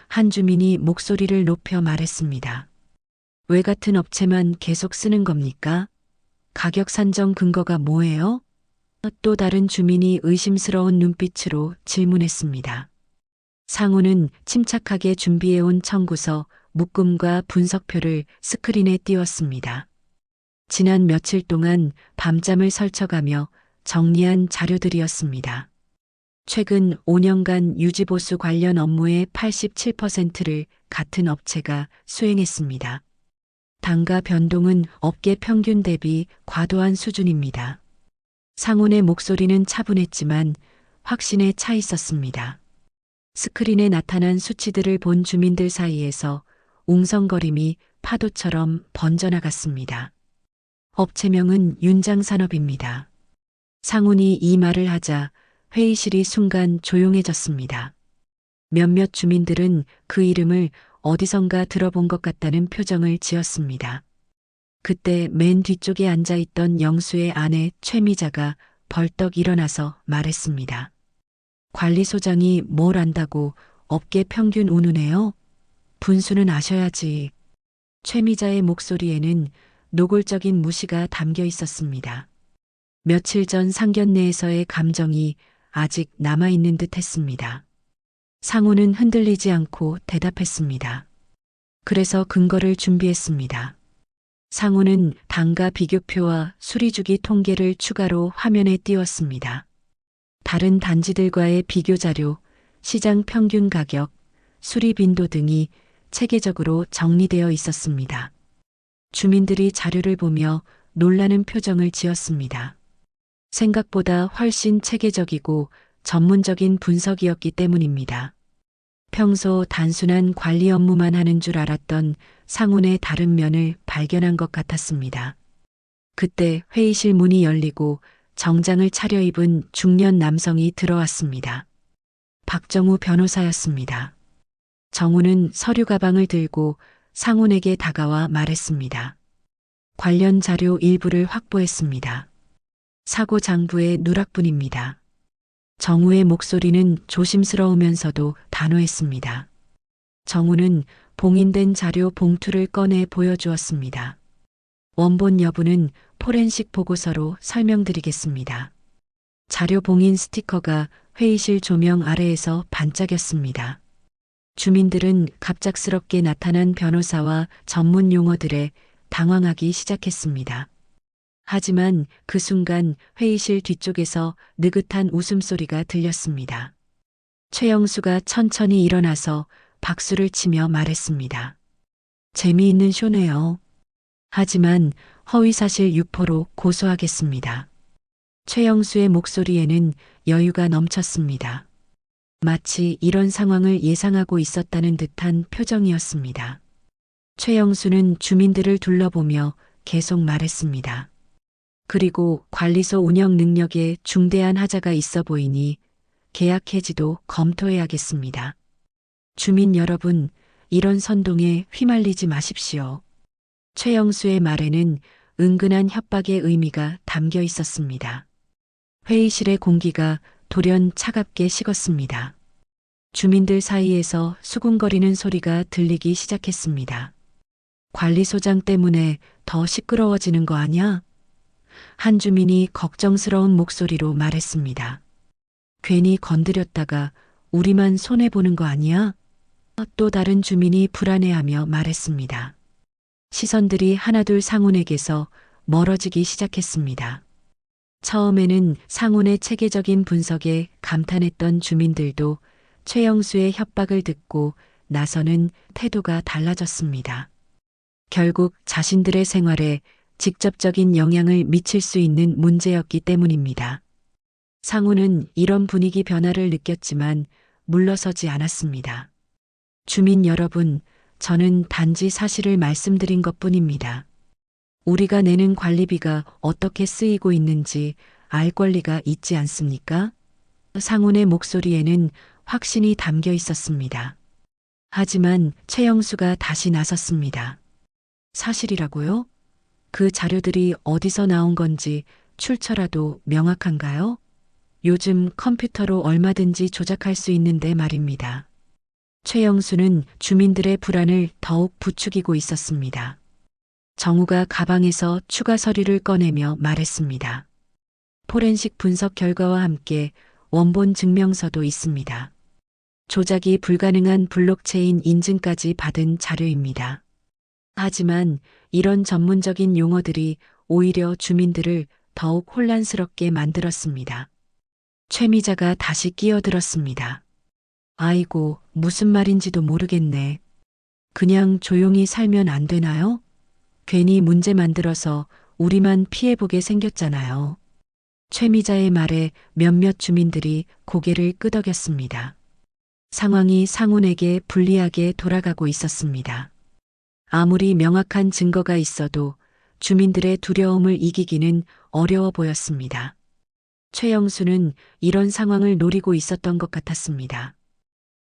한 주민이 목소리를 높여 말했습니다. 왜 같은 업체만 계속 쓰는 겁니까? 가격 산정 근거가 뭐예요? 또 다른 주민이 의심스러운 눈빛으로 질문했습니다. 상훈은 침착하게 준비해온 청구서, 묶음과 분석표를 스크린에 띄웠습니다. 지난 며칠 동안 밤잠을 설쳐가며 정리한 자료들이었습니다. 최근 5년간 유지보수 관련 업무의 87%를 같은 업체가 수행했습니다. 단가 변동은 업계 평균 대비 과도한 수준입니다. 상훈의 목소리는 차분했지만 확신에 차 있었습니다. 스크린에 나타난 수치들을 본 주민들 사이에서 웅성거림이 파도처럼 번져나갔습니다. 업체명은 윤장산업입니다. 상훈이 이 말을 하자 회의실이 순간 조용해졌습니다. 몇몇 주민들은 그 이름을 어디선가 들어본 것 같다는 표정을 지었습니다. 그때 맨 뒤쪽에 앉아있던 영수의 아내 최미자가 벌떡 일어나서 말했습니다. 관리소장이 뭘 안다고 업계 평균 우는해요? 분수는 아셔야지. 최미자의 목소리에는 노골적인 무시가 담겨 있었습니다. 며칠 전 상견례에서의 감정이 아직 남아있는 듯 했습니다. 상우는 흔들리지 않고 대답했습니다. 그래서 근거를 준비했습니다. 상우는 단가 비교표와 수리주기 통계를 추가로 화면에 띄웠습니다. 다른 단지들과의 비교 자료, 시장 평균 가격, 수리 빈도 등이 체계적으로 정리되어 있었습니다. 주민들이 자료를 보며 놀라는 표정을 지었습니다. 생각보다 훨씬 체계적이고 전문적인 분석이었기 때문입니다. 평소 단순한 관리 업무만 하는 줄 알았던 상훈의 다른 면을 발견한 것 같았습니다. 그때 회의실 문이 열리고 정장을 차려입은 중년 남성이 들어왔습니다. 박정우 변호사였습니다. 정우는 서류 가방을 들고 상훈에게 다가와 말했습니다. 관련 자료 일부를 확보했습니다. 사고 장부의 누락뿐입니다. 정우의 목소리는 조심스러우면서도 단호했습니다. 정우는 봉인된 자료 봉투를 꺼내 보여주었습니다. 원본 여부는 포렌식 보고서로 설명드리겠습니다. 자료 봉인 스티커가 회의실 조명 아래에서 반짝였습니다. 주민들은 갑작스럽게 나타난 변호사와 전문 용어들에 당황하기 시작했습니다. 하지만 그 순간 회의실 뒤쪽에서 느긋한 웃음소리가 들렸습니다. 최영수가 천천히 일어나서 박수를 치며 말했습니다. 재미있는 쇼네요. 하지만 허위사실 유포로 고소하겠습니다. 최영수의 목소리에는 여유가 넘쳤습니다. 마치 이런 상황을 예상하고 있었다는 듯한 표정이었습니다. 최영수는 주민들을 둘러보며 계속 말했습니다. 그리고 관리소 운영 능력에 중대한 하자가 있어 보이니 계약 해지도 검토해야겠습니다. 주민 여러분, 이런 선동에 휘말리지 마십시오. 최영수의 말에는 은근한 협박의 의미가 담겨 있었습니다. 회의실의 공기가 돌연 차갑게 식었습니다. 주민들 사이에서 수군거리는 소리가 들리기 시작했습니다. 관리소장 때문에 더 시끄러워지는 거 아냐? 한 주민이 걱정스러운 목소리로 말했습니다. 괜히 건드렸다가 우리만 손해보는 거 아니야? 또 다른 주민이 불안해하며 말했습니다. 시선들이 하나둘 상훈에게서 멀어지기 시작했습니다. 처음에는 상훈의 체계적인 분석에 감탄했던 주민들도 최영수의 협박을 듣고 나서는 태도가 달라졌습니다. 결국 자신들의 생활에 직접적인 영향을 미칠 수 있는 문제였기 때문입니다. 상훈은 이런 분위기 변화를 느꼈지만 물러서지 않았습니다. 주민 여러분, 저는 단지 사실을 말씀드린 것뿐입니다. 우리가 내는 관리비가 어떻게 쓰이고 있는지 알 권리가 있지 않습니까? 상훈의 목소리에는 확신이 담겨 있었습니다. 하지만 최영수가 다시 나섰습니다. 사실이라고요? 그 자료들이 어디서 나온 건지 출처라도 명확한가요? 요즘 컴퓨터로 얼마든지 조작할 수 있는데 말입니다. 최영수는 주민들의 불안을 더욱 부추기고 있었습니다. 정우가 가방에서 추가 서류를 꺼내며 말했습니다. 포렌식 분석 결과와 함께 원본 증명서도 있습니다. 조작이 불가능한 블록체인 인증까지 받은 자료입니다. 하지만 이런 전문적인 용어들이 오히려 주민들을 더욱 혼란스럽게 만들었습니다. 최미자가 다시 끼어들었습니다. 아이고, 무슨 말인지도 모르겠네. 그냥 조용히 살면 안 되나요? 괜히 문제 만들어서 우리만 피해보게 생겼잖아요. 최미자의 말에 몇몇 주민들이 고개를 끄덕였습니다. 상황이 상훈에게 불리하게 돌아가고 있었습니다. 아무리 명확한 증거가 있어도 주민들의 두려움을 이기기는 어려워 보였습니다. 최영수는 이런 상황을 노리고 있었던 것 같았습니다.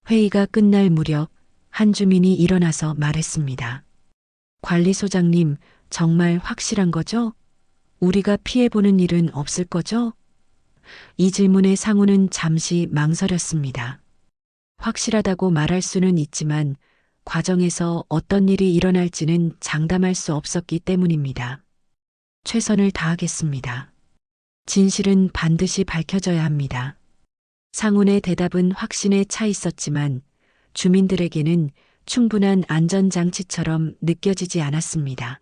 회의가 끝날 무렵 한 주민이 일어나서 말했습니다. 관리소장님, 정말 확실한 거죠? 우리가 피해보는 일은 없을 거죠? 이 질문에 상우는 잠시 망설였습니다. 확실하다고 말할 수는 있지만 과정에서 어떤 일이 일어날지는 장담할 수 없었기 때문입니다. 최선을 다하겠습니다. 진실은 반드시 밝혀져야 합니다. 상훈의 대답은 확신에 차 있었지만 주민들에게는 충분한 안전장치처럼 느껴지지 않았습니다.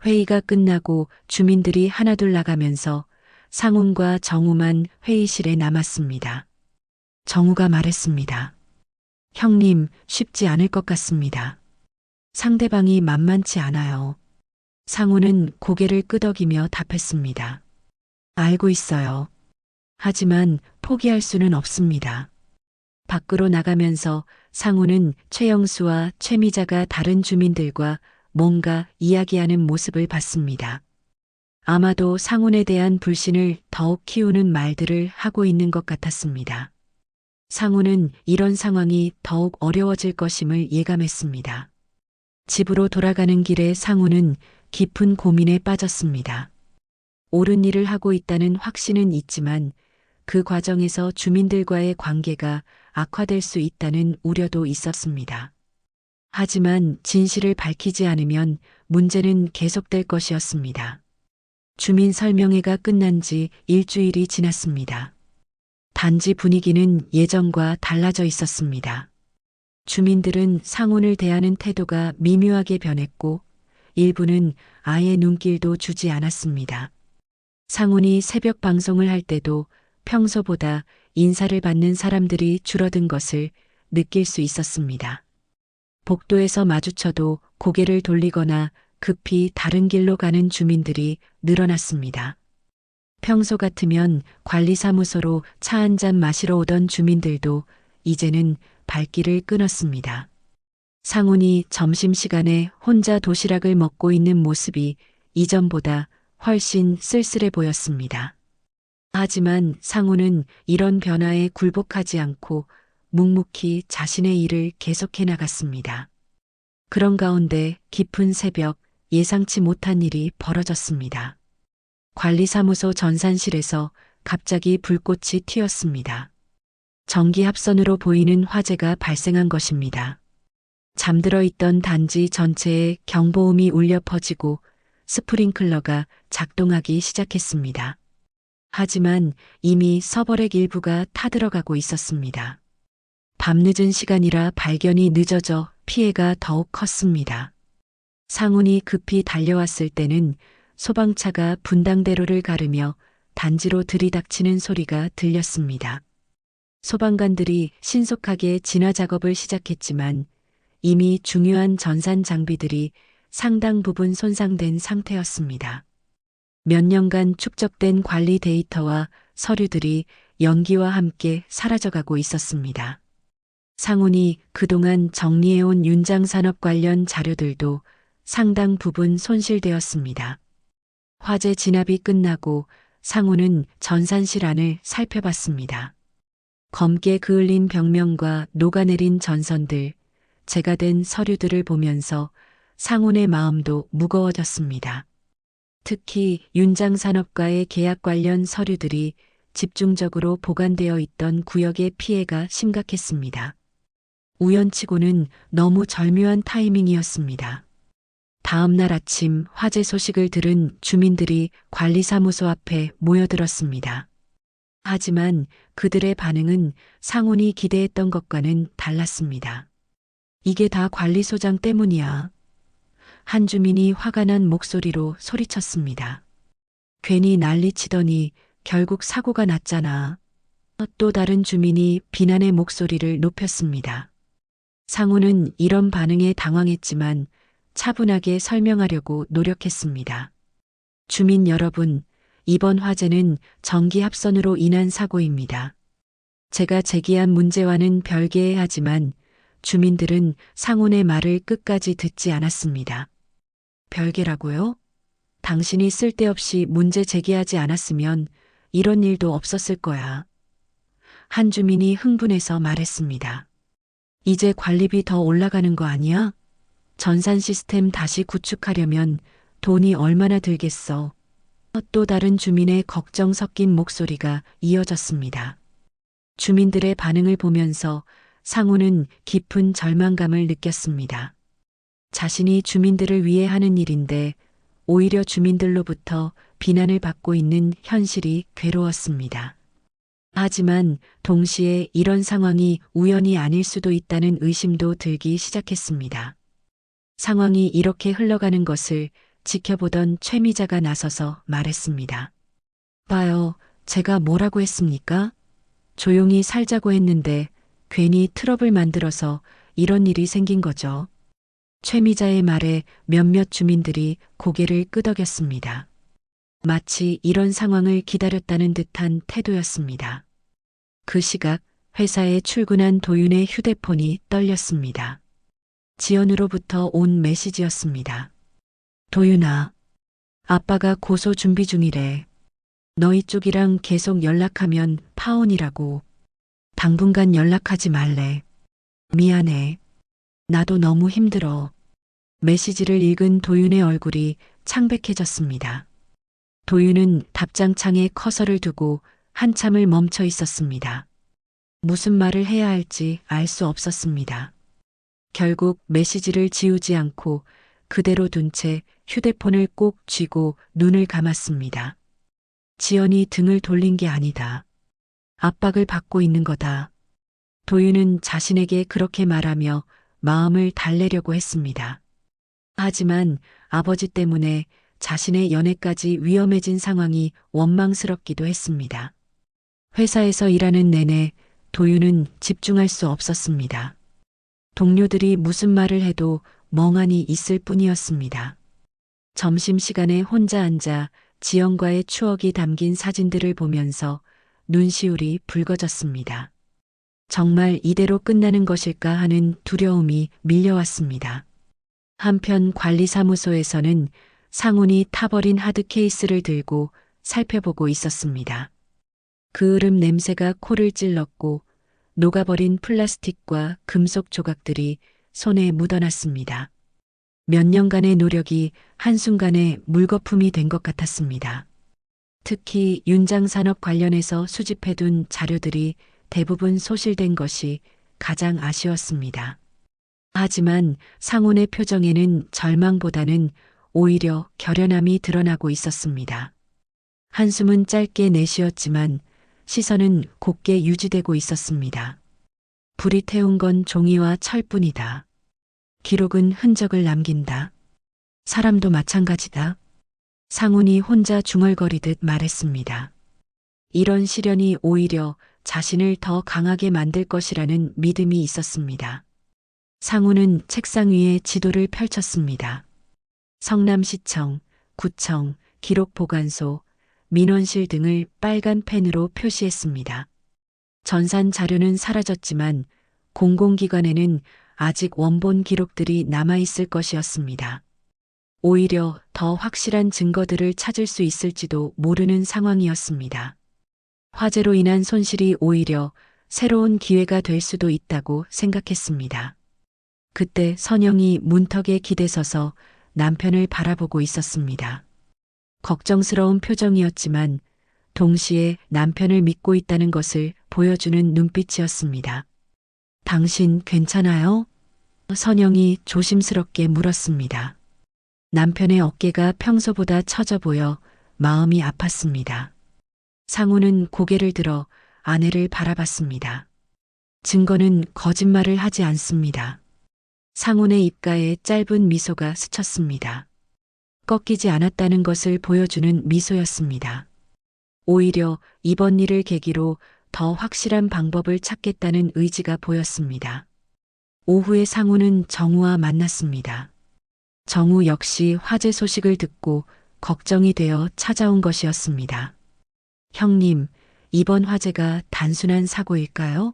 회의가 끝나고 주민들이 하나둘 나가면서 상훈과 정우만 회의실에 남았습니다. 정우가 말했습니다. 형님, 쉽지 않을 것 같습니다. 상대방이 만만치 않아요. 상훈은 고개를 끄덕이며 답했습니다. 알고 있어요. 하지만 포기할 수는 없습니다. 밖으로 나가면서 상훈은 최영수와 최미자가 다른 주민들과 뭔가 이야기하는 모습을 봤습니다. 아마도 상훈에 대한 불신을 더욱 키우는 말들을 하고 있는 것 같았습니다. 상훈은 이런 상황이 더욱 어려워질 것임을 예감했습니다. 집으로 돌아가는 길에 상훈은 깊은 고민에 빠졌습니다. 옳은 일을 하고 있다는 확신은 있지만 그 과정에서 주민들과의 관계가 악화될 수 있다는 우려도 있었습니다. 하지만 진실을 밝히지 않으면 문제는 계속될 것이었습니다. 주민 설명회가 끝난 지 일주일이 지났습니다. 단지 분위기는 예전과 달라져 있었습니다. 주민들은 상훈을 대하는 태도가 미묘하게 변했고 일부는 아예 눈길도 주지 않았습니다. 상훈이 새벽 방송을 할 때도 평소보다 인사를 받는 사람들이 줄어든 것을 느낄 수 있었습니다. 복도에서 마주쳐도 고개를 돌리거나 급히 다른 길로 가는 주민들이 늘어났습니다. 평소 같으면 관리사무소로 차 한잔 마시러 오던 주민들도 이제는 발길을 끊었습니다. 상훈이 점심시간에 혼자 도시락을 먹고 있는 모습이 이전보다 훨씬 쓸쓸해 보였습니다. 하지만 상훈은 이런 변화에 굴복하지 않고 묵묵히 자신의 일을 계속해 나갔습니다. 그런 가운데 깊은 새벽 예상치 못한 일이 벌어졌습니다. 관리사무소 전산실에서 갑자기 불꽃이 튀었습니다. 전기 합선으로 보이는 화재가 발생한 것입니다. 잠들어 있던 단지 전체에 경보음이 울려 퍼지고 스프링클러가 작동하기 시작했습니다. 하지만 이미 서버렉 일부가 타들어가고 있었습니다. 밤늦은 시간이라 발견이 늦어져 피해가 더욱 컸습니다. 상훈이 급히 달려왔을 때는 소방차가 분당대로를 가르며 단지로 들이닥치는 소리가 들렸습니다. 소방관들이 신속하게 진화 작업을 시작했지만 이미 중요한 전산 장비들이 상당 부분 손상된 상태였습니다. 몇 년간 축적된 관리 데이터와 서류들이 연기와 함께 사라져가고 있었습니다. 상훈이 그동안 정리해온 윤장산업 관련 자료들도 상당 부분 손실되었습니다. 화재 진압이 끝나고 상훈은 전산실 안을 살펴봤습니다. 검게 그을린 벽면과 녹아내린 전선들, 재가된 서류들을 보면서 상훈의 마음도 무거워졌습니다. 특히 윤장산업과의 계약 관련 서류들이 집중적으로 보관되어 있던 구역의 피해가 심각했습니다. 우연치고는 너무 절묘한 타이밍이었습니다. 다음 날 아침 화재 소식을 들은 주민들이 관리사무소 앞에 모여들었습니다. 하지만 그들의 반응은 상훈이 기대했던 것과는 달랐습니다. 이게 다 관리소장 때문이야. 한 주민이 화가 난 목소리로 소리쳤습니다. 괜히 난리치더니 결국 사고가 났잖아. 또 다른 주민이 비난의 목소리를 높였습니다. 상훈은 이런 반응에 당황했지만 차분하게 설명하려고 노력했습니다. 주민 여러분, 이번 화재는 전기 합선으로 인한 사고입니다. 제가 제기한 문제와는 별개의 하지만 주민들은 상훈의 말을 끝까지 듣지 않았습니다. 별개라고요? 당신이 쓸데없이 문제 제기하지 않았으면 이런 일도 없었을 거야. 한 주민이 흥분해서 말했습니다. 이제 관리비 더 올라가는 거 아니야? 전산 시스템 다시 구축하려면 돈이 얼마나 들겠어. 또 다른 주민의 걱정 섞인 목소리가 이어졌습니다. 주민들의 반응을 보면서 상우는 깊은 절망감을 느꼈습니다. 자신이 주민들을 위해 하는 일인데 오히려 주민들로부터 비난을 받고 있는 현실이 괴로웠습니다. 하지만 동시에 이런 상황이 우연이 아닐 수도 있다는 의심도 들기 시작했습니다. 상황이 이렇게 흘러가는 것을 지켜보던 최미자가 나서서 말했습니다. 봐요, 제가 뭐라고 했습니까? 조용히 살자고 했는데 괜히 트러블 만들어서 이런 일이 생긴 거죠. 최미자의 말에 몇몇 주민들이 고개를 끄덕였습니다. 마치 이런 상황을 기다렸다는 듯한 태도였습니다. 그 시각 회사에 출근한 도윤의 휴대폰이 떨렸습니다. 지연으로부터 온 메시지였습니다. 도윤아, 아빠가 고소 준비 중이래. 너희 쪽이랑 계속 연락하면 파혼이라고. 당분간 연락하지 말래. 미안해. 나도 너무 힘들어. 메시지를 읽은 도윤의 얼굴이 창백해졌습니다. 도윤은 답장창에 커서를 두고 한참을 멈춰 있었습니다. 무슨 말을 해야 할지 알 수 없었습니다. 결국 메시지를 지우지 않고 그대로 둔 채 휴대폰을 꼭 쥐고 눈을 감았습니다. 지연이 등을 돌린 게 아니다. 압박을 받고 있는 거다. 도윤은 자신에게 그렇게 말하며 마음을 달래려고 했습니다. 하지만 아버지 때문에 자신의 연애까지 위험해진 상황이 원망스럽기도 했습니다. 회사에서 일하는 내내 도윤은 집중할 수 없었습니다. 동료들이 무슨 말을 해도 멍하니 있을 뿐이었습니다. 점심시간에 혼자 앉아 지연과의 추억이 담긴 사진들을 보면서 눈시울이 붉어졌습니다. 정말 이대로 끝나는 것일까 하는 두려움이 밀려왔습니다. 한편 관리사무소에서는 상훈이 타버린 하드 케이스를 들고 살펴보고 있었습니다. 그을음 냄새가 코를 찔렀고 녹아버린 플라스틱과 금속 조각들이 손에 묻어났습니다. 몇 년간의 노력이 한순간에 물거품이 된 것 같았습니다. 특히 윤장산업 관련해서 수집해둔 자료들이 대부분 소실된 것이 가장 아쉬웠습니다. 하지만 상훈의 표정에는 절망보다는 오히려 결연함이 드러나고 있었습니다. 한숨은 짧게 내쉬었지만 시선은 곧게 유지되고 있었습니다. 불이 태운 건 종이와 철뿐이다. 기록은 흔적을 남긴다. 사람도 마찬가지다. 상훈이 혼자 중얼거리듯 말했습니다. 이런 시련이 오히려 자신을 더 강하게 만들 것이라는 믿음이 있었습니다. 상훈은 책상 위에 지도를 펼쳤습니다. 성남시청, 구청, 기록보관소, 민원실 등을 빨간 펜으로 표시했습니다. 전산 자료는 사라졌지만 공공기관에는 아직 원본 기록들이 남아있을 것이었습니다. 오히려 더 확실한 증거들을 찾을 수 있을지도 모르는 상황이었습니다. 화재로 인한 손실이 오히려 새로운 기회가 될 수도 있다고 생각했습니다. 그때 선영이 문턱에 기대서서 남편을 바라보고 있었습니다. 걱정스러운 표정이었지만 동시에 남편을 믿고 있다는 것을 보여주는 눈빛이었습니다. 당신 괜찮아요? 선영이 조심스럽게 물었습니다. 남편의 어깨가 평소보다 처져 보여 마음이 아팠습니다. 상우는 고개를 들어 아내를 바라봤습니다. 증거는 거짓말을 하지 않습니다. 상훈의 입가에 짧은 미소가 스쳤습니다. 꺾이지 않았다는 것을 보여주는 미소였습니다. 오히려 이번 일을 계기로 더 확실한 방법을 찾겠다는 의지가 보였습니다. 오후에 상훈은 정우와 만났습니다. 정우 역시 화재 소식을 듣고 걱정이 되어 찾아온 것이었습니다. 형님, 이번 화재가 단순한 사고일까요?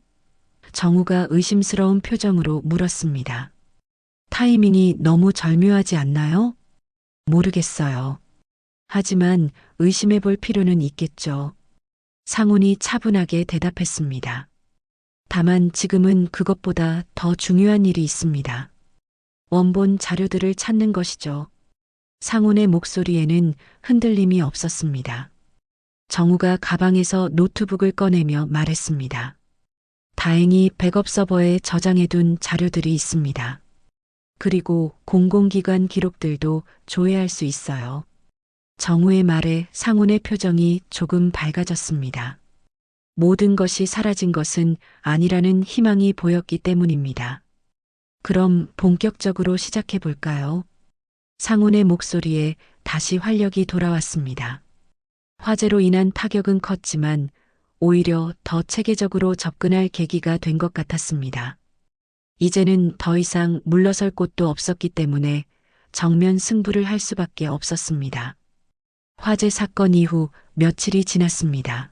정우가 의심스러운 표정으로 물었습니다. 타이밍이 너무 절묘하지 않나요? 모르겠어요. 하지만 의심해 볼 필요는 있겠죠. 상훈이 차분하게 대답했습니다. 다만 지금은 그것보다 더 중요한 일이 있습니다. 원본 자료들을 찾는 것이죠. 상훈의 목소리에는 흔들림이 없었습니다. 정우가 가방에서 노트북을 꺼내며 말했습니다. 다행히 백업 서버에 저장해둔 자료들이 있습니다. 그리고 공공기관 기록들도 조회할 수 있어요. 정우의 말에 상훈의 표정이 조금 밝아졌습니다. 모든 것이 사라진 것은 아니라는 희망이 보였기 때문입니다. 그럼 본격적으로 시작해 볼까요? 상훈의 목소리에 다시 활력이 돌아왔습니다. 화재로 인한 타격은 컸지만 오히려 더 체계적으로 접근할 계기가 된 것 같았습니다. 이제는 더 이상 물러설 곳도 없었기 때문에 정면 승부를 할 수밖에 없었습니다. 화재 사건 이후 며칠이 지났습니다.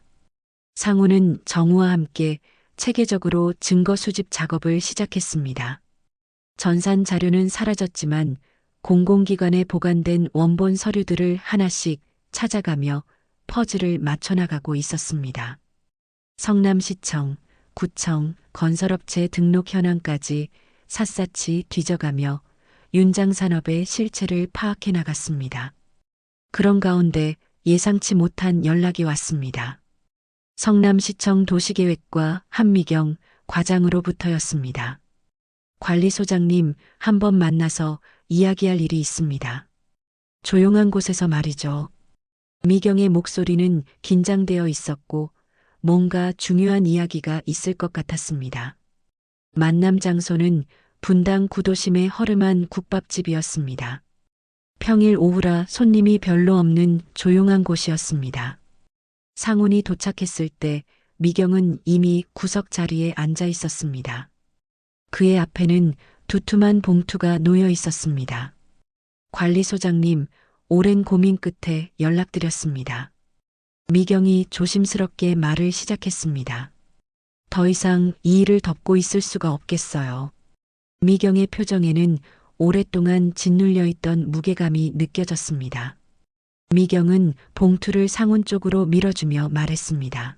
상훈은 정우와 함께 체계적으로 증거 수집 작업을 시작했습니다. 전산 자료는 사라졌지만 공공기관에 보관된 원본 서류들을 하나씩 찾아가며 퍼즐을 맞춰나가고 있었습니다. 성남시청, 구청, 건설업체 등록 현황까지 샅샅이 뒤져가며 윤장산업의 실체를 파악해 나갔습니다. 그런 가운데 예상치 못한 연락이 왔습니다. 성남시청 도시계획과 한미경 과장으로부터였습니다. 관리소장님, 한번 만나서 이야기할 일이 있습니다. 조용한 곳에서 말이죠. 미경의 목소리는 긴장되어 있었고 뭔가 중요한 이야기가 있을 것 같았습니다. 만남 장소는 분당 구도심의 허름한 국밥집이었습니다. 평일 오후라 손님이 별로 없는 조용한 곳이었습니다. 상훈이 도착했을 때 미경은 이미 구석 자리에 앉아 있었습니다. 그의 앞에는 두툼한 봉투가 놓여 있었습니다. 관리소장님, 오랜 고민 끝에 연락드렸습니다. 미경이 조심스럽게 말을 시작했습니다. 더 이상 이 일을 덮고 있을 수가 없겠어요. 미경의 표정에는 오랫동안 짓눌려 있던 무게감이 느껴졌습니다. 미경은 봉투를 상훈 쪽으로 밀어주며 말했습니다.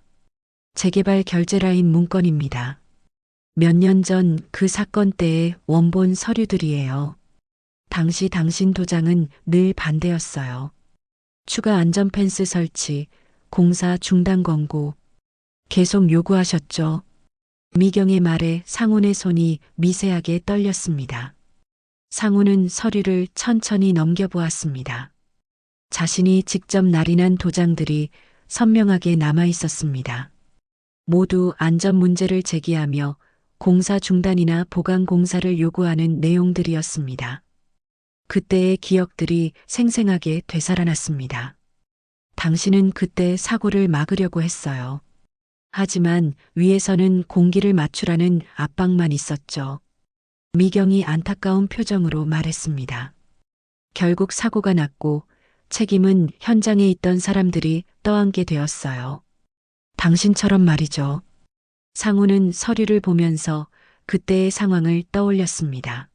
재개발 결제라인 문건입니다. 몇 년 전 그 사건 때의 원본 서류들이에요. 당시 당신 도장은 늘 반대였어요. 추가 안전 펜스 설치, 공사 중단 권고 계속 요구하셨죠. 미경의 말에 상훈의 손이 미세하게 떨렸습니다. 상훈은 서류를 천천히 넘겨보았습니다. 자신이 직접 날인한 도장들이 선명하게 남아 있었습니다. 모두 안전 문제를 제기하며 공사 중단이나 보강 공사를 요구하는 내용들이었습니다. 그때의 기억들이 생생하게 되살아났습니다. 당신은 그때 사고를 막으려고 했어요. 하지만 위에서는 공기를 맞추라는 압박만 있었죠. 미경이 안타까운 표정으로 말했습니다. 결국 사고가 났고 책임은 현장에 있던 사람들이 떠안게 되었어요. 당신처럼 말이죠. 상훈은 서류를 보면서 그때의 상황을 떠올렸습니다.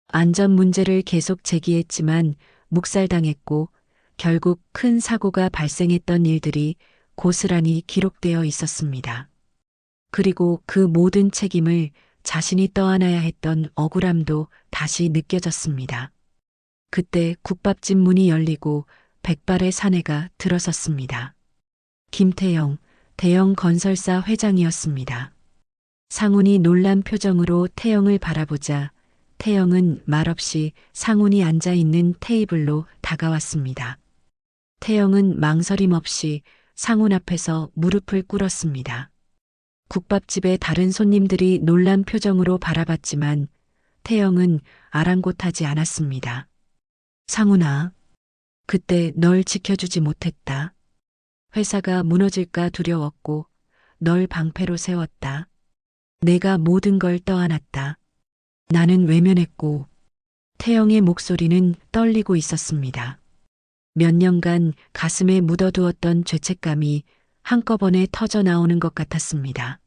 안전 문제를 계속 제기했지만 묵살당했고 결국 큰 사고가 발생했던 일들이 고스란히 기록되어 있었습니다. 그리고 그 모든 책임을 자신이 떠안아야 했던 억울함도 다시 느껴졌습니다. 그때 국밥집 문이 열리고 백발의 사내가 들어섰습니다. 김태영, 대형 건설사 회장이었습니다. 상훈이 놀란 표정으로 태영을 바라보자 태영은 말없이 상훈이 앉아 있는 테이블로 다가왔습니다. 태영은 망설임 없이 상훈 앞에서 무릎을 꿇었습니다. 국밥집의 다른 손님들이 놀란 표정으로 바라봤지만 태영은 아랑곳하지 않았습니다. 상훈아, 그때 널 지켜주지 못했다. 회사가 무너질까 두려웠고 널 방패로 세웠다. 내가 모든 걸 떠안았다. 나는 외면했고 태영의 목소리는 떨리고 있었습니다. 몇 년간 가슴에 묻어두었던 죄책감이 한꺼번에 터져 나오는 것 같았습니다.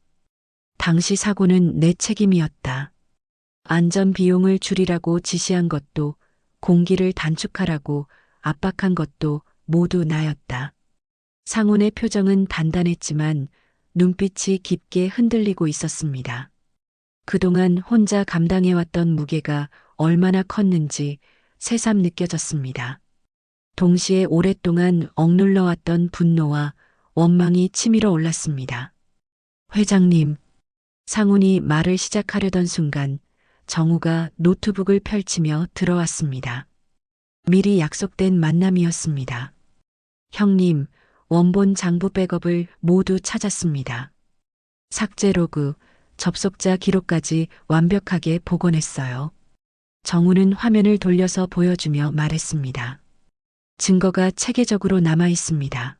당시 사고는 내 책임이었다. 안전 비용을 줄이라고 지시한 것도 공기를 단축하라고 압박한 것도 모두 나였다. 상훈의 표정은 단단했지만 눈빛이 깊게 흔들리고 있었습니다. 그동안 혼자 감당해왔던 무게가 얼마나 컸는지 새삼 느껴졌습니다. 동시에 오랫동안 억눌러왔던 분노와 원망이 치밀어 올랐습니다. 회장님, 상훈이 말을 시작하려던 순간 정우가 노트북을 펼치며 들어왔습니다. 미리 약속된 만남이었습니다. 형님, 원본 장부 백업을 모두 찾았습니다. 삭제 로그, 접속자 기록까지 완벽하게 복원했어요. 정우는 화면을 돌려서 보여주며 말했습니다. 증거가 체계적으로 남아 있습니다.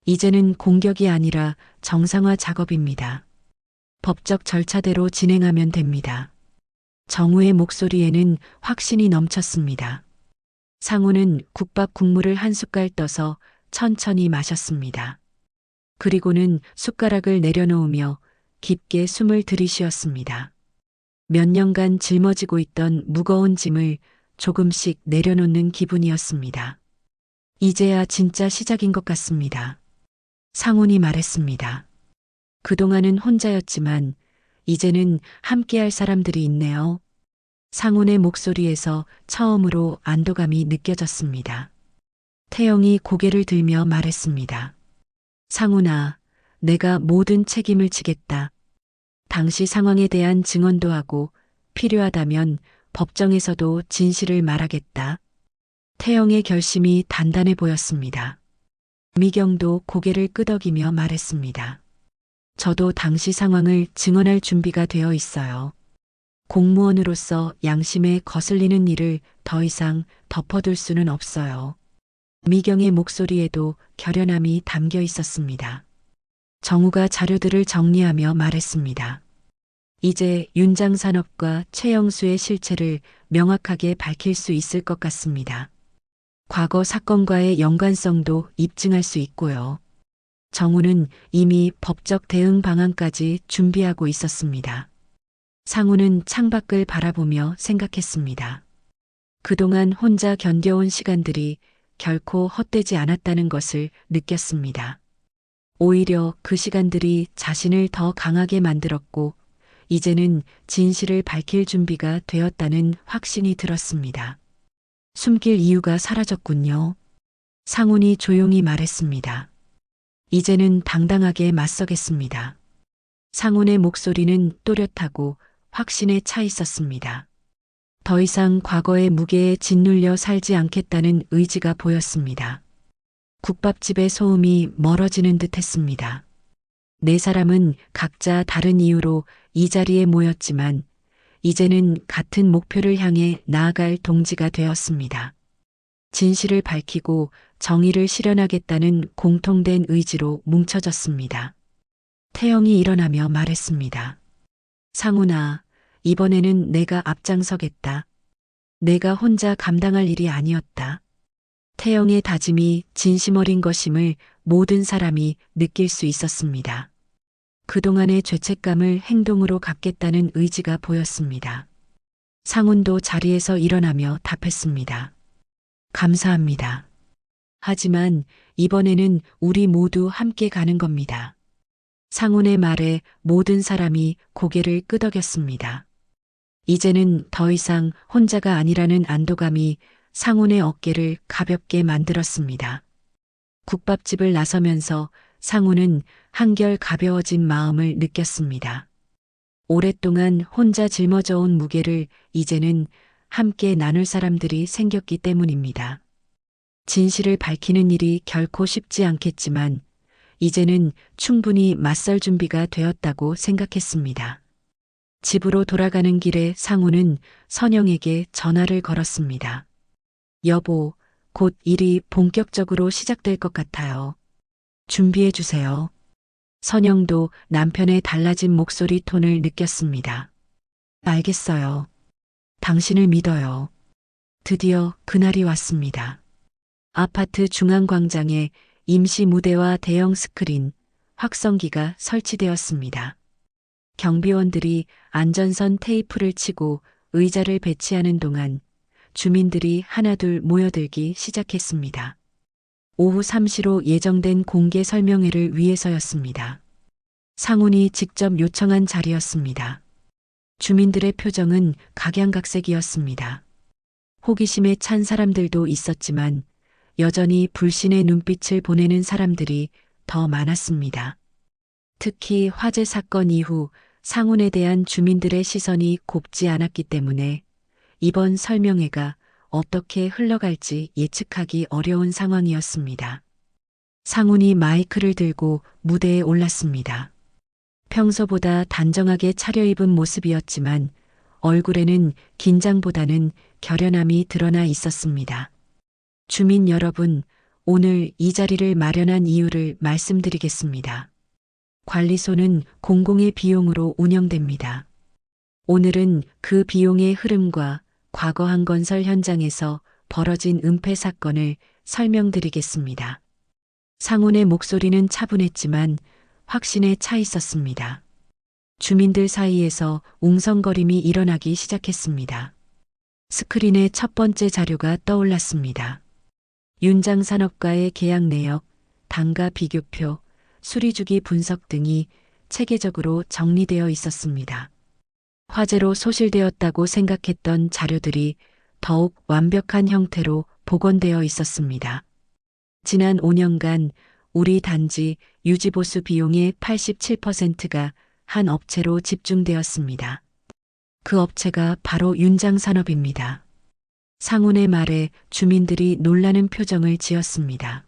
이제는 공격이 아니라 정상화 작업입니다. 법적 절차대로 진행하면 됩니다. 정우의 목소리에는 확신이 넘쳤습니다. 상우는 국밥 국물을 한 숟갈 떠서 천천히 마셨습니다. 그리고는 숟가락을 내려놓으며 깊게 숨을 들이쉬었습니다. 몇 년간 짊어지고 있던 무거운 짐을 조금씩 내려놓는 기분이었습니다. 이제야 진짜 시작인 것 같습니다. 상훈이 말했습니다. 그동안은 혼자였지만 이제는 함께할 사람들이 있네요. 상훈의 목소리에서 처음으로 안도감이 느껴졌습니다. 태영이 고개를 들며 말했습니다. 상훈아, 내가 모든 책임을 지겠다. 당시 상황에 대한 증언도 하고 필요하다면 법정에서도 진실을 말하겠다. 태영의 결심이 단단해 보였습니다. 미경도 고개를 끄덕이며 말했습니다. 저도 당시 상황을 증언할 준비가 되어 있어요. 공무원으로서 양심에 거슬리는 일을 더 이상 덮어둘 수는 없어요. 미경의 목소리에도 결연함이 담겨 있었습니다. 정우가 자료들을 정리하며 말했습니다. 이제 윤장산업과 최영수의 실체를 명확하게 밝힐 수 있을 것 같습니다. 과거 사건과의 연관성도 입증할 수 있고요. 정우는 이미 법적 대응 방안까지 준비하고 있었습니다. 상우는 창밖을 바라보며 생각했습니다. 그동안 혼자 견뎌온 시간들이 결코 헛되지 않았다는 것을 느꼈습니다. 오히려 그 시간들이 자신을 더 강하게 만들었고 이제는 진실을 밝힐 준비가 되었다는 확신이 들었습니다. 숨길 이유가 사라졌군요. 상훈이 조용히 말했습니다. 이제는 당당하게 맞서겠습니다. 상훈의 목소리는 또렷하고 확신에 차 있었습니다. 더 이상 과거의 무게에 짓눌려 살지 않겠다는 의지가 보였습니다. 국밥집의 소음이 멀어지는 듯 했습니다. 네 사람은 각자 다른 이유로 이 자리에 모였지만 이제는 같은 목표를 향해 나아갈 동지가 되었습니다. 진실을 밝히고 정의를 실현하겠다는 공통된 의지로 뭉쳐졌습니다. 태영이 일어나며 말했습니다. 상훈아, 이번에는 내가 앞장서겠다. 내가 혼자 감당할 일이 아니었다. 태영의 다짐이 진심 어린 것임을 모든 사람이 느낄 수 있었습니다. 그동안의 죄책감을 행동으로 갚겠다는 의지가 보였습니다. 상훈도 자리에서 일어나며 답했습니다. 감사합니다. 하지만 이번에는 우리 모두 함께 가는 겁니다. 상훈의 말에 모든 사람이 고개를 끄덕였습니다. 이제는 더 이상 혼자가 아니라는 안도감이 상훈의 어깨를 가볍게 만들었습니다. 국밥집을 나서면서 상훈은 한결 가벼워진 마음을 느꼈습니다. 오랫동안 혼자 짊어져 온 무게를 이제는 함께 나눌 사람들이 생겼기 때문입니다. 진실을 밝히는 일이 결코 쉽지 않겠지만 이제는 충분히 맞설 준비가 되었다고 생각했습니다. 집으로 돌아가는 길에 상훈은 선영에게 전화를 걸었습니다. 여보, 곧 일이 본격적으로 시작될 것 같아요. 준비해 주세요. 선영도 남편의 달라진 목소리 톤을 느꼈습니다. 알겠어요. 당신을 믿어요. 드디어 그날이 왔습니다. 아파트 중앙광장에 임시 무대와 대형 스크린, 확성기가 설치되었습니다. 경비원들이 안전선 테이프를 치고 의자를 배치하는 동안 주민들이 하나둘 모여들기 시작했습니다. 오후 3시로 예정된 공개 설명회를 위해서였습니다. 상훈이 직접 요청한 자리였습니다. 주민들의 표정은 각양각색이었습니다. 호기심에 찬 사람들도 있었지만 여전히 불신의 눈빛을 보내는 사람들이 더 많았습니다. 특히 화재 사건 이후 상훈에 대한 주민들의 시선이 곱지 않았기 때문에 이번 설명회가 어떻게 흘러갈지 예측하기 어려운 상황이었습니다. 상훈이 마이크를 들고 무대에 올랐습니다. 평소보다 단정하게 차려입은 모습이었지만 얼굴에는 긴장보다는 결연함이 드러나 있었습니다. 주민 여러분, 오늘 이 자리를 마련한 이유를 말씀드리겠습니다. 관리소는 공공의 비용으로 운영됩니다. 오늘은 그 비용의 흐름과 과거 한 건설 현장에서 벌어진 은폐 사건을 설명드리겠습니다. 상훈의 목소리는 차분했지만 확신에 차 있었습니다. 주민들 사이에서 웅성거림이 일어나기 시작했습니다. 스크린에 첫 번째 자료가 떠올랐습니다. 윤장산업과의 계약 내역, 단가 비교표, 수리주기 분석 등이 체계적으로 정리되어 있었습니다. 화재로 소실되었다고 생각했던 자료들이 더욱 완벽한 형태로 복원되어 있었습니다. 지난 5년간 우리 단지 유지보수 비용의 87%가 한 업체로 집중되었습니다. 그 업체가 바로 윤장산업입니다. 상훈의 말에 주민들이 놀라는 표정을 지었습니다.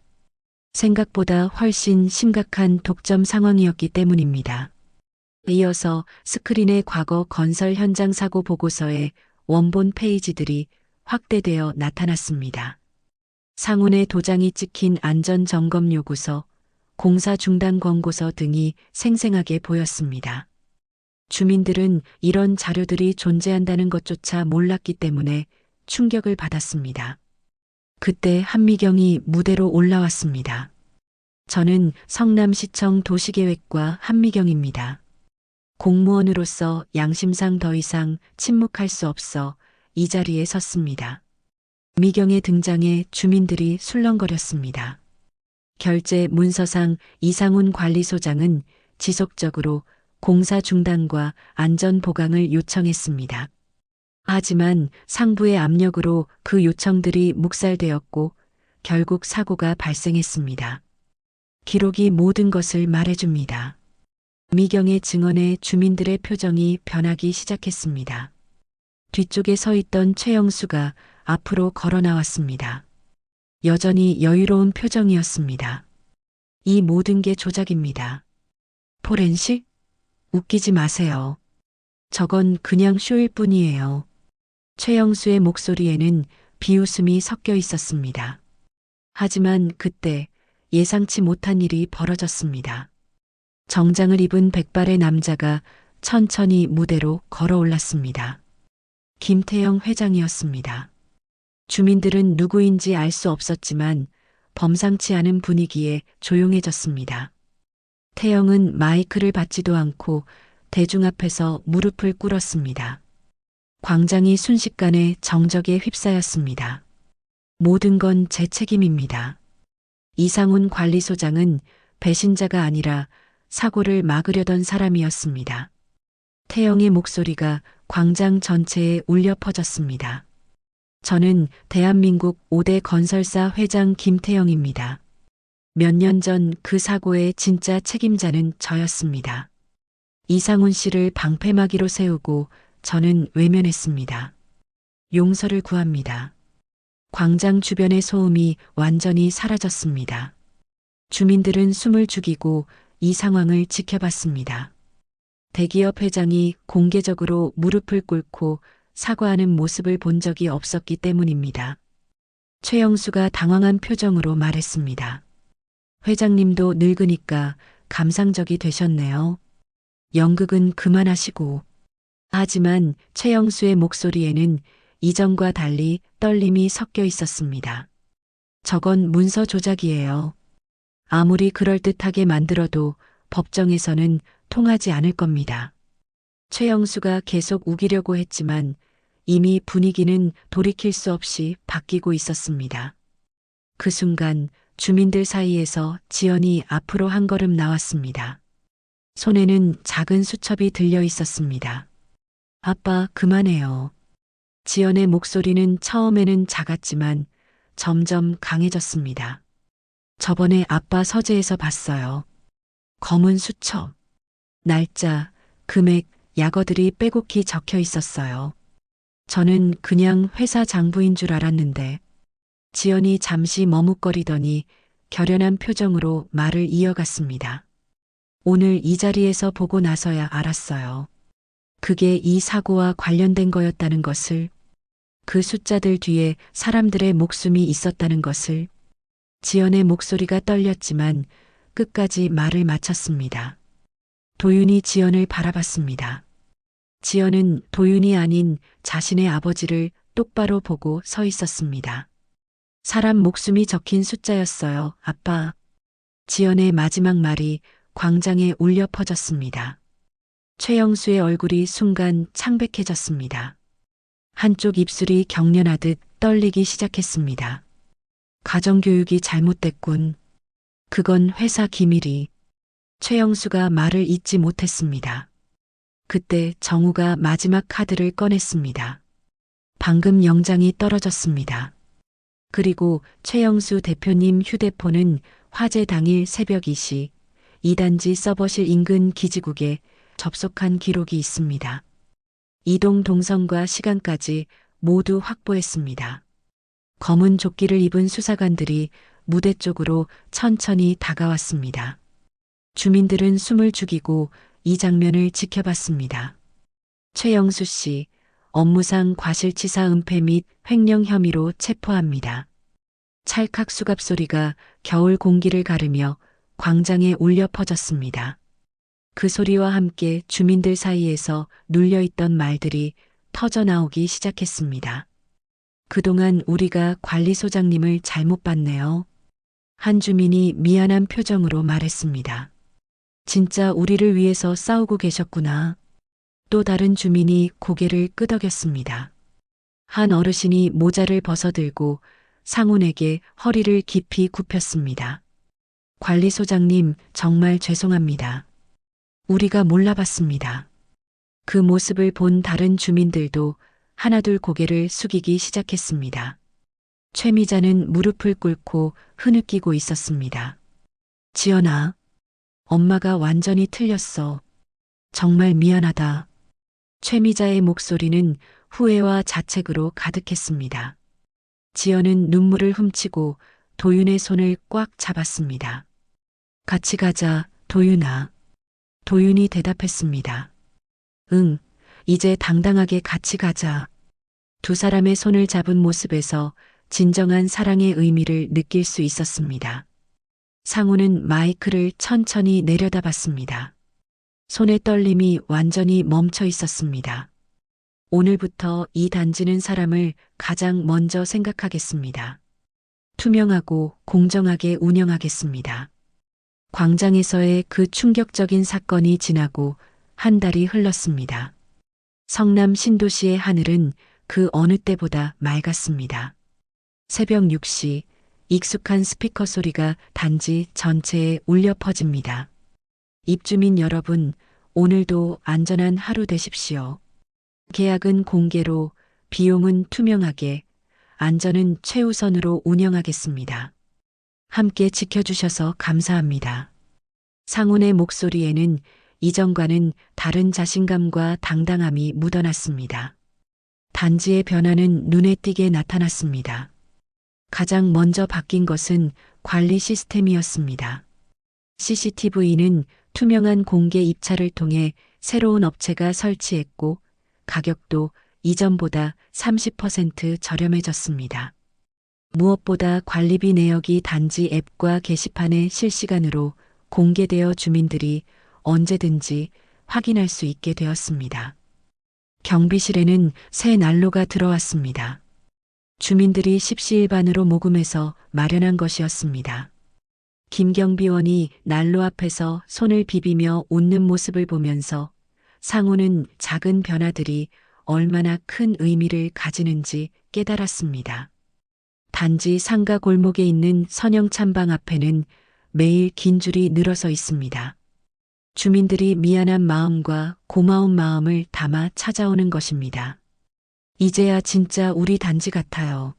생각보다 훨씬 심각한 독점 상황이었기 때문입니다. 이어서 스크린의 과거 건설 현장 사고 보고서의 원본 페이지들이 확대되어 나타났습니다. 상훈의 도장이 찍힌 안전점검 요구서, 공사 중단 권고서 등이 생생하게 보였습니다. 주민들은 이런 자료들이 존재한다는 것조차 몰랐기 때문에 충격을 받았습니다. 그때 한미경이 무대로 올라왔습니다. 저는 성남시청 도시계획과 한미경입니다. 공무원으로서 양심상 더 이상 침묵할 수 없어 이 자리에 섰습니다. 미경의 등장에 주민들이 술렁거렸습니다. 결재 문서상 이상훈 관리소장은 지속적으로 공사 중단과 안전 보강을 요청했습니다. 하지만 상부의 압력으로 그 요청들이 묵살되었고 결국 사고가 발생했습니다. 기록이 모든 것을 말해줍니다. 미경의 증언에 주민들의 표정이 변하기 시작했습니다. 뒤쪽에 서 있던 최영수가 앞으로 걸어 나왔습니다. 여전히 여유로운 표정이었습니다. 이 모든 게 조작입니다. 포렌식? 웃기지 마세요. 저건 그냥 쇼일 뿐이에요. 최영수의 목소리에는 비웃음이 섞여 있었습니다. 하지만 그때 예상치 못한 일이 벌어졌습니다. 정장을 입은 백발의 남자가 천천히 무대로 걸어 올랐습니다. 김태영 회장이었습니다. 주민들은 누구인지 알 수 없었지만 범상치 않은 분위기에 조용해졌습니다. 태영은 마이크를 받지도 않고 대중 앞에서 무릎을 꿇었습니다. 광장이 순식간에 정적에 휩싸였습니다. 모든 건 제 책임입니다. 이상훈 관리소장은 배신자가 아니라 사고를 막으려던 사람이었습니다. 태영의 목소리가 광장 전체에 울려 퍼졌습니다. 저는 대한민국 5대 건설사 회장 김태영입니다. 몇 년 전 그 사고의 진짜 책임자는 저였습니다. 이상훈 씨를 방패막이로 세우고 저는 외면했습니다. 용서를 구합니다. 광장 주변의 소음이 완전히 사라졌습니다. 주민들은 숨을 죽이고 이 상황을 지켜봤습니다. 대기업 회장이 공개적으로 무릎을 꿇고 사과하는 모습을 본 적이 없었기 때문입니다. 최영수가 당황한 표정으로 말했습니다. 회장님도 늙으니까 감상적이 되셨네요. 연극은 그만하시고. 하지만 최영수의 목소리에는 이전과 달리 떨림이 섞여 있었습니다. 저건 문서 조작이에요. 아무리 그럴듯하게 만들어도 법정에서는 통하지 않을 겁니다. 최영수가 계속 우기려고 했지만 이미 분위기는 돌이킬 수 없이 바뀌고 있었습니다. 그 순간 주민들 사이에서 지연이 앞으로 한 걸음 나왔습니다. 손에는 작은 수첩이 들려 있었습니다. 아빠, 그만해요. 지연의 목소리는 처음에는 작았지만 점점 강해졌습니다. 저번에 아빠 서재에서 봤어요. 검은 수첩, 날짜, 금액, 약어들이 빼곡히 적혀 있었어요. 저는 그냥 회사 장부인 줄 알았는데 지연이 잠시 머뭇거리더니 결연한 표정으로 말을 이어갔습니다. 오늘 이 자리에서 보고 나서야 알았어요. 그게 이 사고와 관련된 거였다는 것을, 그 숫자들 뒤에 사람들의 목숨이 있었다는 것을. 지연의 목소리가 떨렸지만 끝까지 말을 마쳤습니다. 도윤이 지연을 바라봤습니다. 지연은 도윤이 아닌 자신의 아버지를 똑바로 보고 서 있었습니다. 사람 목숨이 적힌 숫자였어요, 아빠. 지연의 마지막 말이 광장에 울려 퍼졌습니다. 최영수의 얼굴이 순간 창백해졌습니다. 한쪽 입술이 경련하듯 떨리기 시작했습니다. 가정교육이 잘못됐군. 그건 회사 기밀이. 최영수가 말을 잇지 못했습니다. 그때 정우가 마지막 카드를 꺼냈습니다. 방금 영장이 떨어졌습니다. 그리고 최영수 대표님 휴대폰은 화재 당일 새벽 2시 2단지 서버실 인근 기지국에 접속한 기록이 있습니다. 이동 동선과 시간까지 모두 확보했습니다. 검은 조끼를 입은 수사관들이 무대 쪽으로 천천히 다가왔습니다. 주민들은 숨을 죽이고 이 장면을 지켜봤습니다. 최영수 씨, 업무상 과실치사 은폐 및 횡령 혐의로 체포합니다. 찰칵 수갑 소리가 겨울 공기를 가르며 광장에 울려 퍼졌습니다. 그 소리와 함께 주민들 사이에서 눌려있던 말들이 터져나오기 시작했습니다. 그동안 우리가 관리소장님을 잘못 봤네요. 한 주민이 미안한 표정으로 말했습니다. 진짜 우리를 위해서 싸우고 계셨구나. 또 다른 주민이 고개를 끄덕였습니다. 한 어르신이 모자를 벗어들고 상훈에게 허리를 깊이 굽혔습니다. 관리소장님, 정말 죄송합니다. 우리가 몰라봤습니다. 그 모습을 본 다른 주민들도 하나둘 고개를 숙이기 시작했습니다. 최미자는 무릎을 꿇고 흐느끼고 있었습니다. 지연아, 엄마가 완전히 틀렸어. 정말 미안하다. 최미자의 목소리는 후회와 자책으로 가득했습니다. 지연은 눈물을 훔치고 도윤의 손을 꽉 잡았습니다. 같이 가자, 도윤아. 도윤이 대답했습니다. 응, 이제 당당하게 같이 가자. 두 사람의 손을 잡은 모습에서 진정한 사랑의 의미를 느낄 수 있었습니다. 상우는 마이크를 천천히 내려다봤습니다. 손의 떨림이 완전히 멈춰 있었습니다. 오늘부터 이 단지는 사람을 가장 먼저 생각하겠습니다. 투명하고 공정하게 운영하겠습니다. 광장에서의 그 충격적인 사건이 지나고 한 달이 흘렀습니다. 성남 신도시의 하늘은 그 어느 때보다 맑았습니다. 새벽 6시 익숙한 스피커 소리가 단지 전체에 울려 퍼집니다. 입주민 여러분, 오늘도 안전한 하루 되십시오. 계약은 공개로, 비용은 투명하게, 안전은 최우선으로 운영하겠습니다. 함께 지켜주셔서 감사합니다. 상훈의 목소리에는 이전과는 다른 자신감과 당당함이 묻어났습니다. 단지의 변화는 눈에 띄게 나타났습니다. 가장 먼저 바뀐 것은 관리 시스템이었습니다. CCTV는 투명한 공개 입찰을 통해 새로운 업체가 설치했고 가격도 이전보다 30% 저렴해졌습니다. 무엇보다 관리비 내역이 단지 앱과 게시판에 실시간으로 공개되어 주민들이 언제든지 확인할 수 있게 되었습니다. 경비실에는 새 난로가 들어왔습니다. 주민들이 십시일반으로 모금해서 마련한 것이었습니다. 김경비원이 난로 앞에서 손을 비비며 웃는 모습을 보면서 상우는 작은 변화들이 얼마나 큰 의미를 가지는지 깨달았습니다. 단지 상가 골목에 있는 선영찬방 앞에는 매일 긴 줄이 늘어서 있습니다. 주민들이 미안한 마음과 고마운 마음을 담아 찾아오는 것입니다. 이제야 진짜 우리 단지 같아요.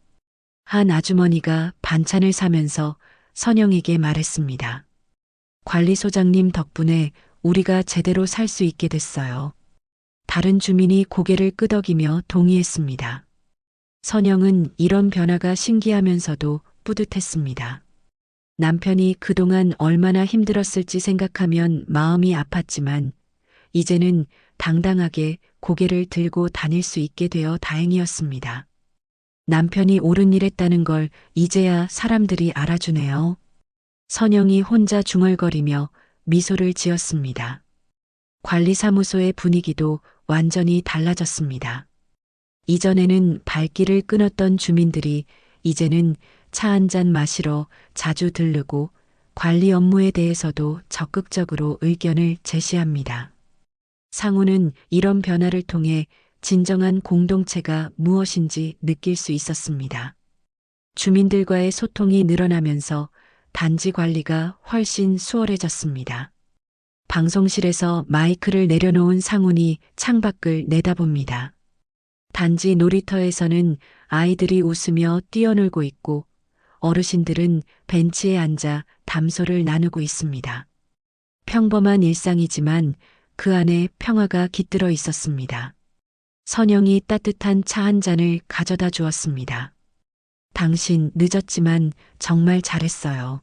한 아주머니가 반찬을 사면서 선영에게 말했습니다. 관리소장님 덕분에 우리가 제대로 살 수 있게 됐어요. 다른 주민이 고개를 끄덕이며 동의했습니다. 선영은 이런 변화가 신기하면서도 뿌듯했습니다. 남편이 그동안 얼마나 힘들었을지 생각하면 마음이 아팠지만 이제는 당당하게 고개를 들고 다닐 수 있게 되어 다행이었습니다. 남편이 옳은 일 했다는 걸 이제야 사람들이 알아주네요. 선영이 혼자 중얼거리며 미소를 지었습니다. 관리사무소의 분위기도 완전히 달라졌습니다. 이전에는 발길을 끊었던 주민들이 이제는 차 한 잔 마시러 자주 들르고 관리 업무에 대해서도 적극적으로 의견을 제시합니다. 상우는 이런 변화를 통해 진정한 공동체가 무엇인지 느낄 수 있었습니다. 주민들과의 소통이 늘어나면서 단지 관리가 훨씬 수월해졌습니다. 방송실에서 마이크를 내려놓은 상훈이 창밖을 내다봅니다. 단지 놀이터에서는 아이들이 웃으며 뛰어놀고 있고 어르신들은 벤치에 앉아 담소를 나누고 있습니다. 평범한 일상이지만 그 안에 평화가 깃들어 있었습니다. 선영이 따뜻한 차 한 잔을 가져다 주었습니다. 당신 늦었지만 정말 잘했어요.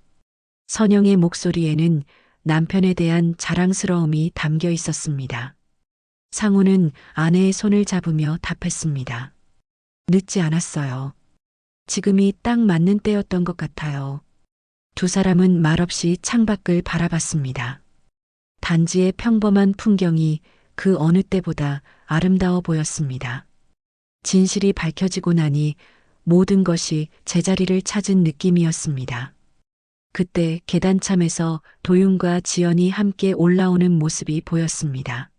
선영의 목소리에는 남편에 대한 자랑스러움이 담겨 있었습니다. 상우는 아내의 손을 잡으며 답했습니다. 늦지 않았어요. 지금이 딱 맞는 때였던 것 같아요. 두 사람은 말없이 창밖을 바라봤습니다. 단지의 평범한 풍경이 그 어느 때보다 아름다워 보였습니다. 진실이 밝혀지고 나니 모든 것이 제자리를 찾은 느낌이었습니다. 그때 계단참에서 도윤과 지연이 함께 올라오는 모습이 보였습니다.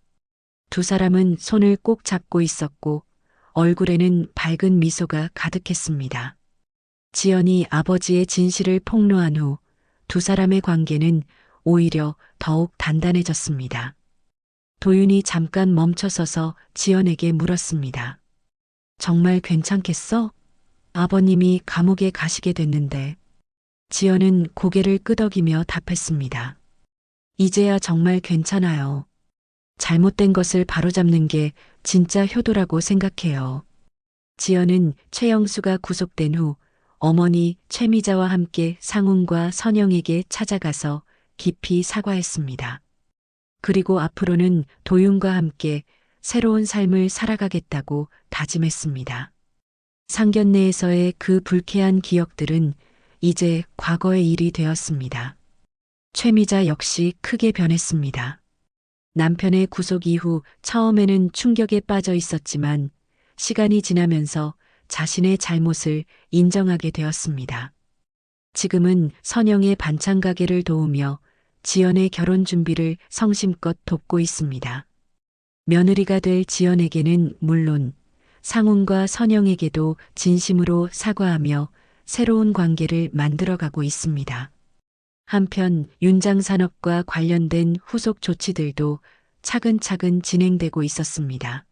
두 사람은 손을 꼭 잡고 있었고 얼굴에는 밝은 미소가 가득했습니다. 지연이 아버지의 진실을 폭로한 후 두 사람의 관계는 오히려 더욱 단단해졌습니다. 도윤이 잠깐 멈춰서서 지연에게 물었습니다. 정말 괜찮겠어? 아버님이 감옥에 가시게 됐는데. 지연은 고개를 끄덕이며 답했습니다. 이제야 정말 괜찮아요. 잘못된 것을 바로잡는 게 진짜 효도라고 생각해요. 지연은 최영수가 구속된 후 어머니 최미자와 함께 상훈과 선영에게 찾아가서 깊이 사과했습니다. 그리고 앞으로는 도윤과 함께 새로운 삶을 살아가겠다고 다짐했습니다. 상견례에서의 그 불쾌한 기억들은 이제 과거의 일이 되었습니다. 최미자 역시 크게 변했습니다. 남편의 구속 이후 처음에는 충격에 빠져 있었지만 시간이 지나면서 자신의 잘못을 인정하게 되었습니다. 지금은 선영의 반찬 가게를 도우며 지연의 결혼 준비를 성심껏 돕고 있습니다. 며느리가 될 지연에게는 물론 상훈과 선영에게도 진심으로 사과하며 새로운 관계를 만들어가고 있습니다. 한편 윤장산업과 관련된 후속 조치들도 차근차근 진행되고 있었습니다.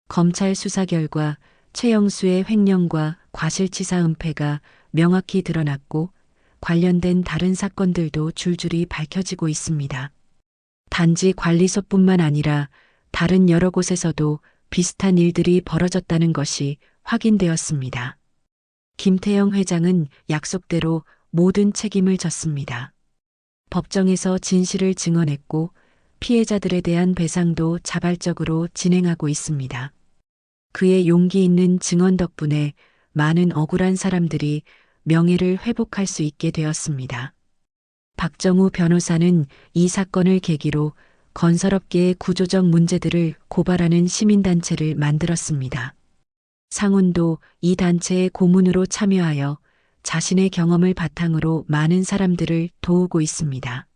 검찰 수사 결과 최영수의 횡령과 과실치사 은폐가 명확히 드러났고 관련된 다른 사건들도 줄줄이 밝혀지고 있습니다. 단지 관리소뿐만 아니라 다른 여러 곳에서도 비슷한 일들이 벌어졌다는 것이 확인되었습니다. 김태영 회장은 약속대로 모든 책임을 졌습니다. 법정에서 진실을 증언했고 피해자들에 대한 배상도 자발적으로 진행하고 있습니다. 그의 용기 있는 증언 덕분에 많은 억울한 사람들이 명예를 회복할 수 있게 되었습니다. 박정우 변호사는 이 사건을 계기로 건설업계의 구조적 문제들을 고발하는 시민단체를 만들었습니다. 상훈도 이 단체의 고문으로 참여하여 자신의 경험을 바탕으로 많은 사람들을 도우고 있습니다.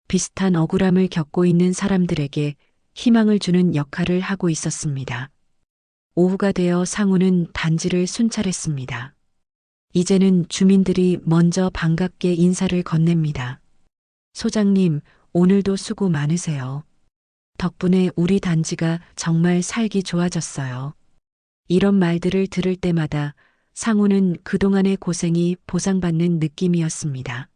비슷한 억울함을 겪고 있는 사람들에게 희망을 주는 역할을 하고 있었습니다. 오후가 되어 상훈은 단지를 순찰했습니다. 이제는 주민들이 먼저 반갑게 인사를 건넵니다. 소장님, 오늘도 수고 많으세요. 덕분에 우리 단지가 정말 살기 좋아졌어요. 이런 말들을 들을 때마다 상우는 그동안의 고생이 보상받는 느낌이었습니다.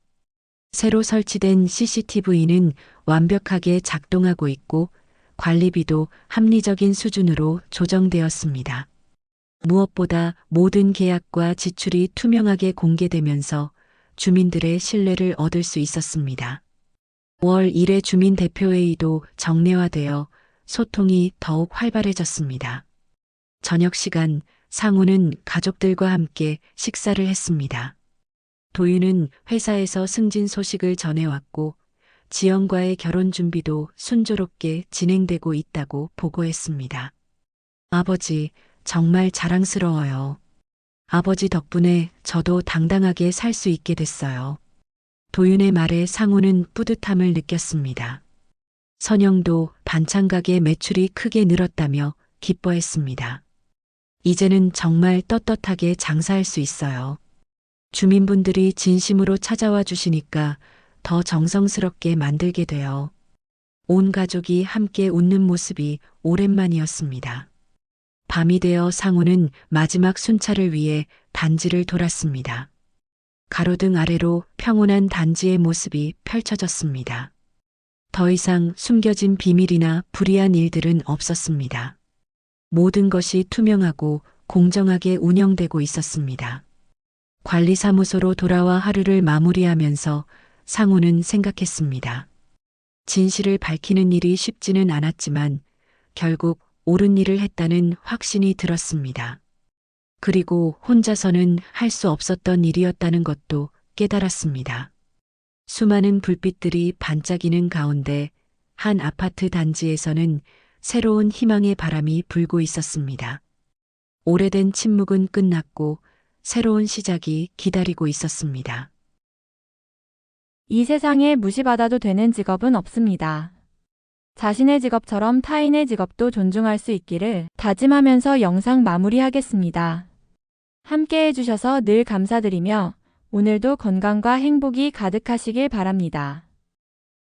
새로 설치된 CCTV는 완벽하게 작동하고 있고 관리비도 합리적인 수준으로 조정되었습니다. 무엇보다 모든 계약과 지출이 투명하게 공개되면서 주민들의 신뢰를 얻을 수 있었습니다. 5월 1회 주민대표회의도 정례화되어 소통이 더욱 활발해졌습니다. 저녁 시간 상우는 가족들과 함께 식사를 했습니다. 도윤은 회사에서 승진 소식을 전해왔고 지영과의 결혼 준비도 순조롭게 진행되고 있다고 보고했습니다. 아버지, 정말 자랑스러워요. 아버지 덕분에 저도 당당하게 살 수 있게 됐어요. 도윤의 말에 상우는 뿌듯함을 느꼈습니다. 선영도 반찬 가게 매출이 크게 늘었다며 기뻐했습니다. 이제는 정말 떳떳하게 장사할 수 있어요. 주민분들이 진심으로 찾아와 주시니까 더 정성스럽게 만들게 돼요. 온 가족이 함께 웃는 모습이 오랜만이었습니다. 밤이 되어 상우는 마지막 순찰을 위해 단지를 돌았습니다. 가로등 아래로 평온한 단지의 모습이 펼쳐졌습니다. 더 이상 숨겨진 비밀이나 불이한 일들은 없었습니다. 모든 것이 투명하고 공정하게 운영되고 있었습니다. 관리사무소로 돌아와 하루를 마무리하면서 상우는 생각했습니다. 진실을 밝히는 일이 쉽지는 않았지만 결국 옳은 일을 했다는 확신이 들었습니다. 그리고 혼자서는 할 수 없었던 일이었다는 것도 깨달았습니다. 수많은 불빛들이 반짝이는 가운데 한 아파트 단지에서는 새로운 희망의 바람이 불고 있었습니다. 오래된 침묵은 끝났고 새로운 시작이 기다리고 있었습니다. 이 세상에 무시받아도 되는 직업은 없습니다. 자신의 직업처럼 타인의 직업도 존중할 수 있기를 다짐하면서 영상 마무리하겠습니다. 함께 해주셔서 늘 감사드리며 오늘도 건강과 행복이 가득하시길 바랍니다.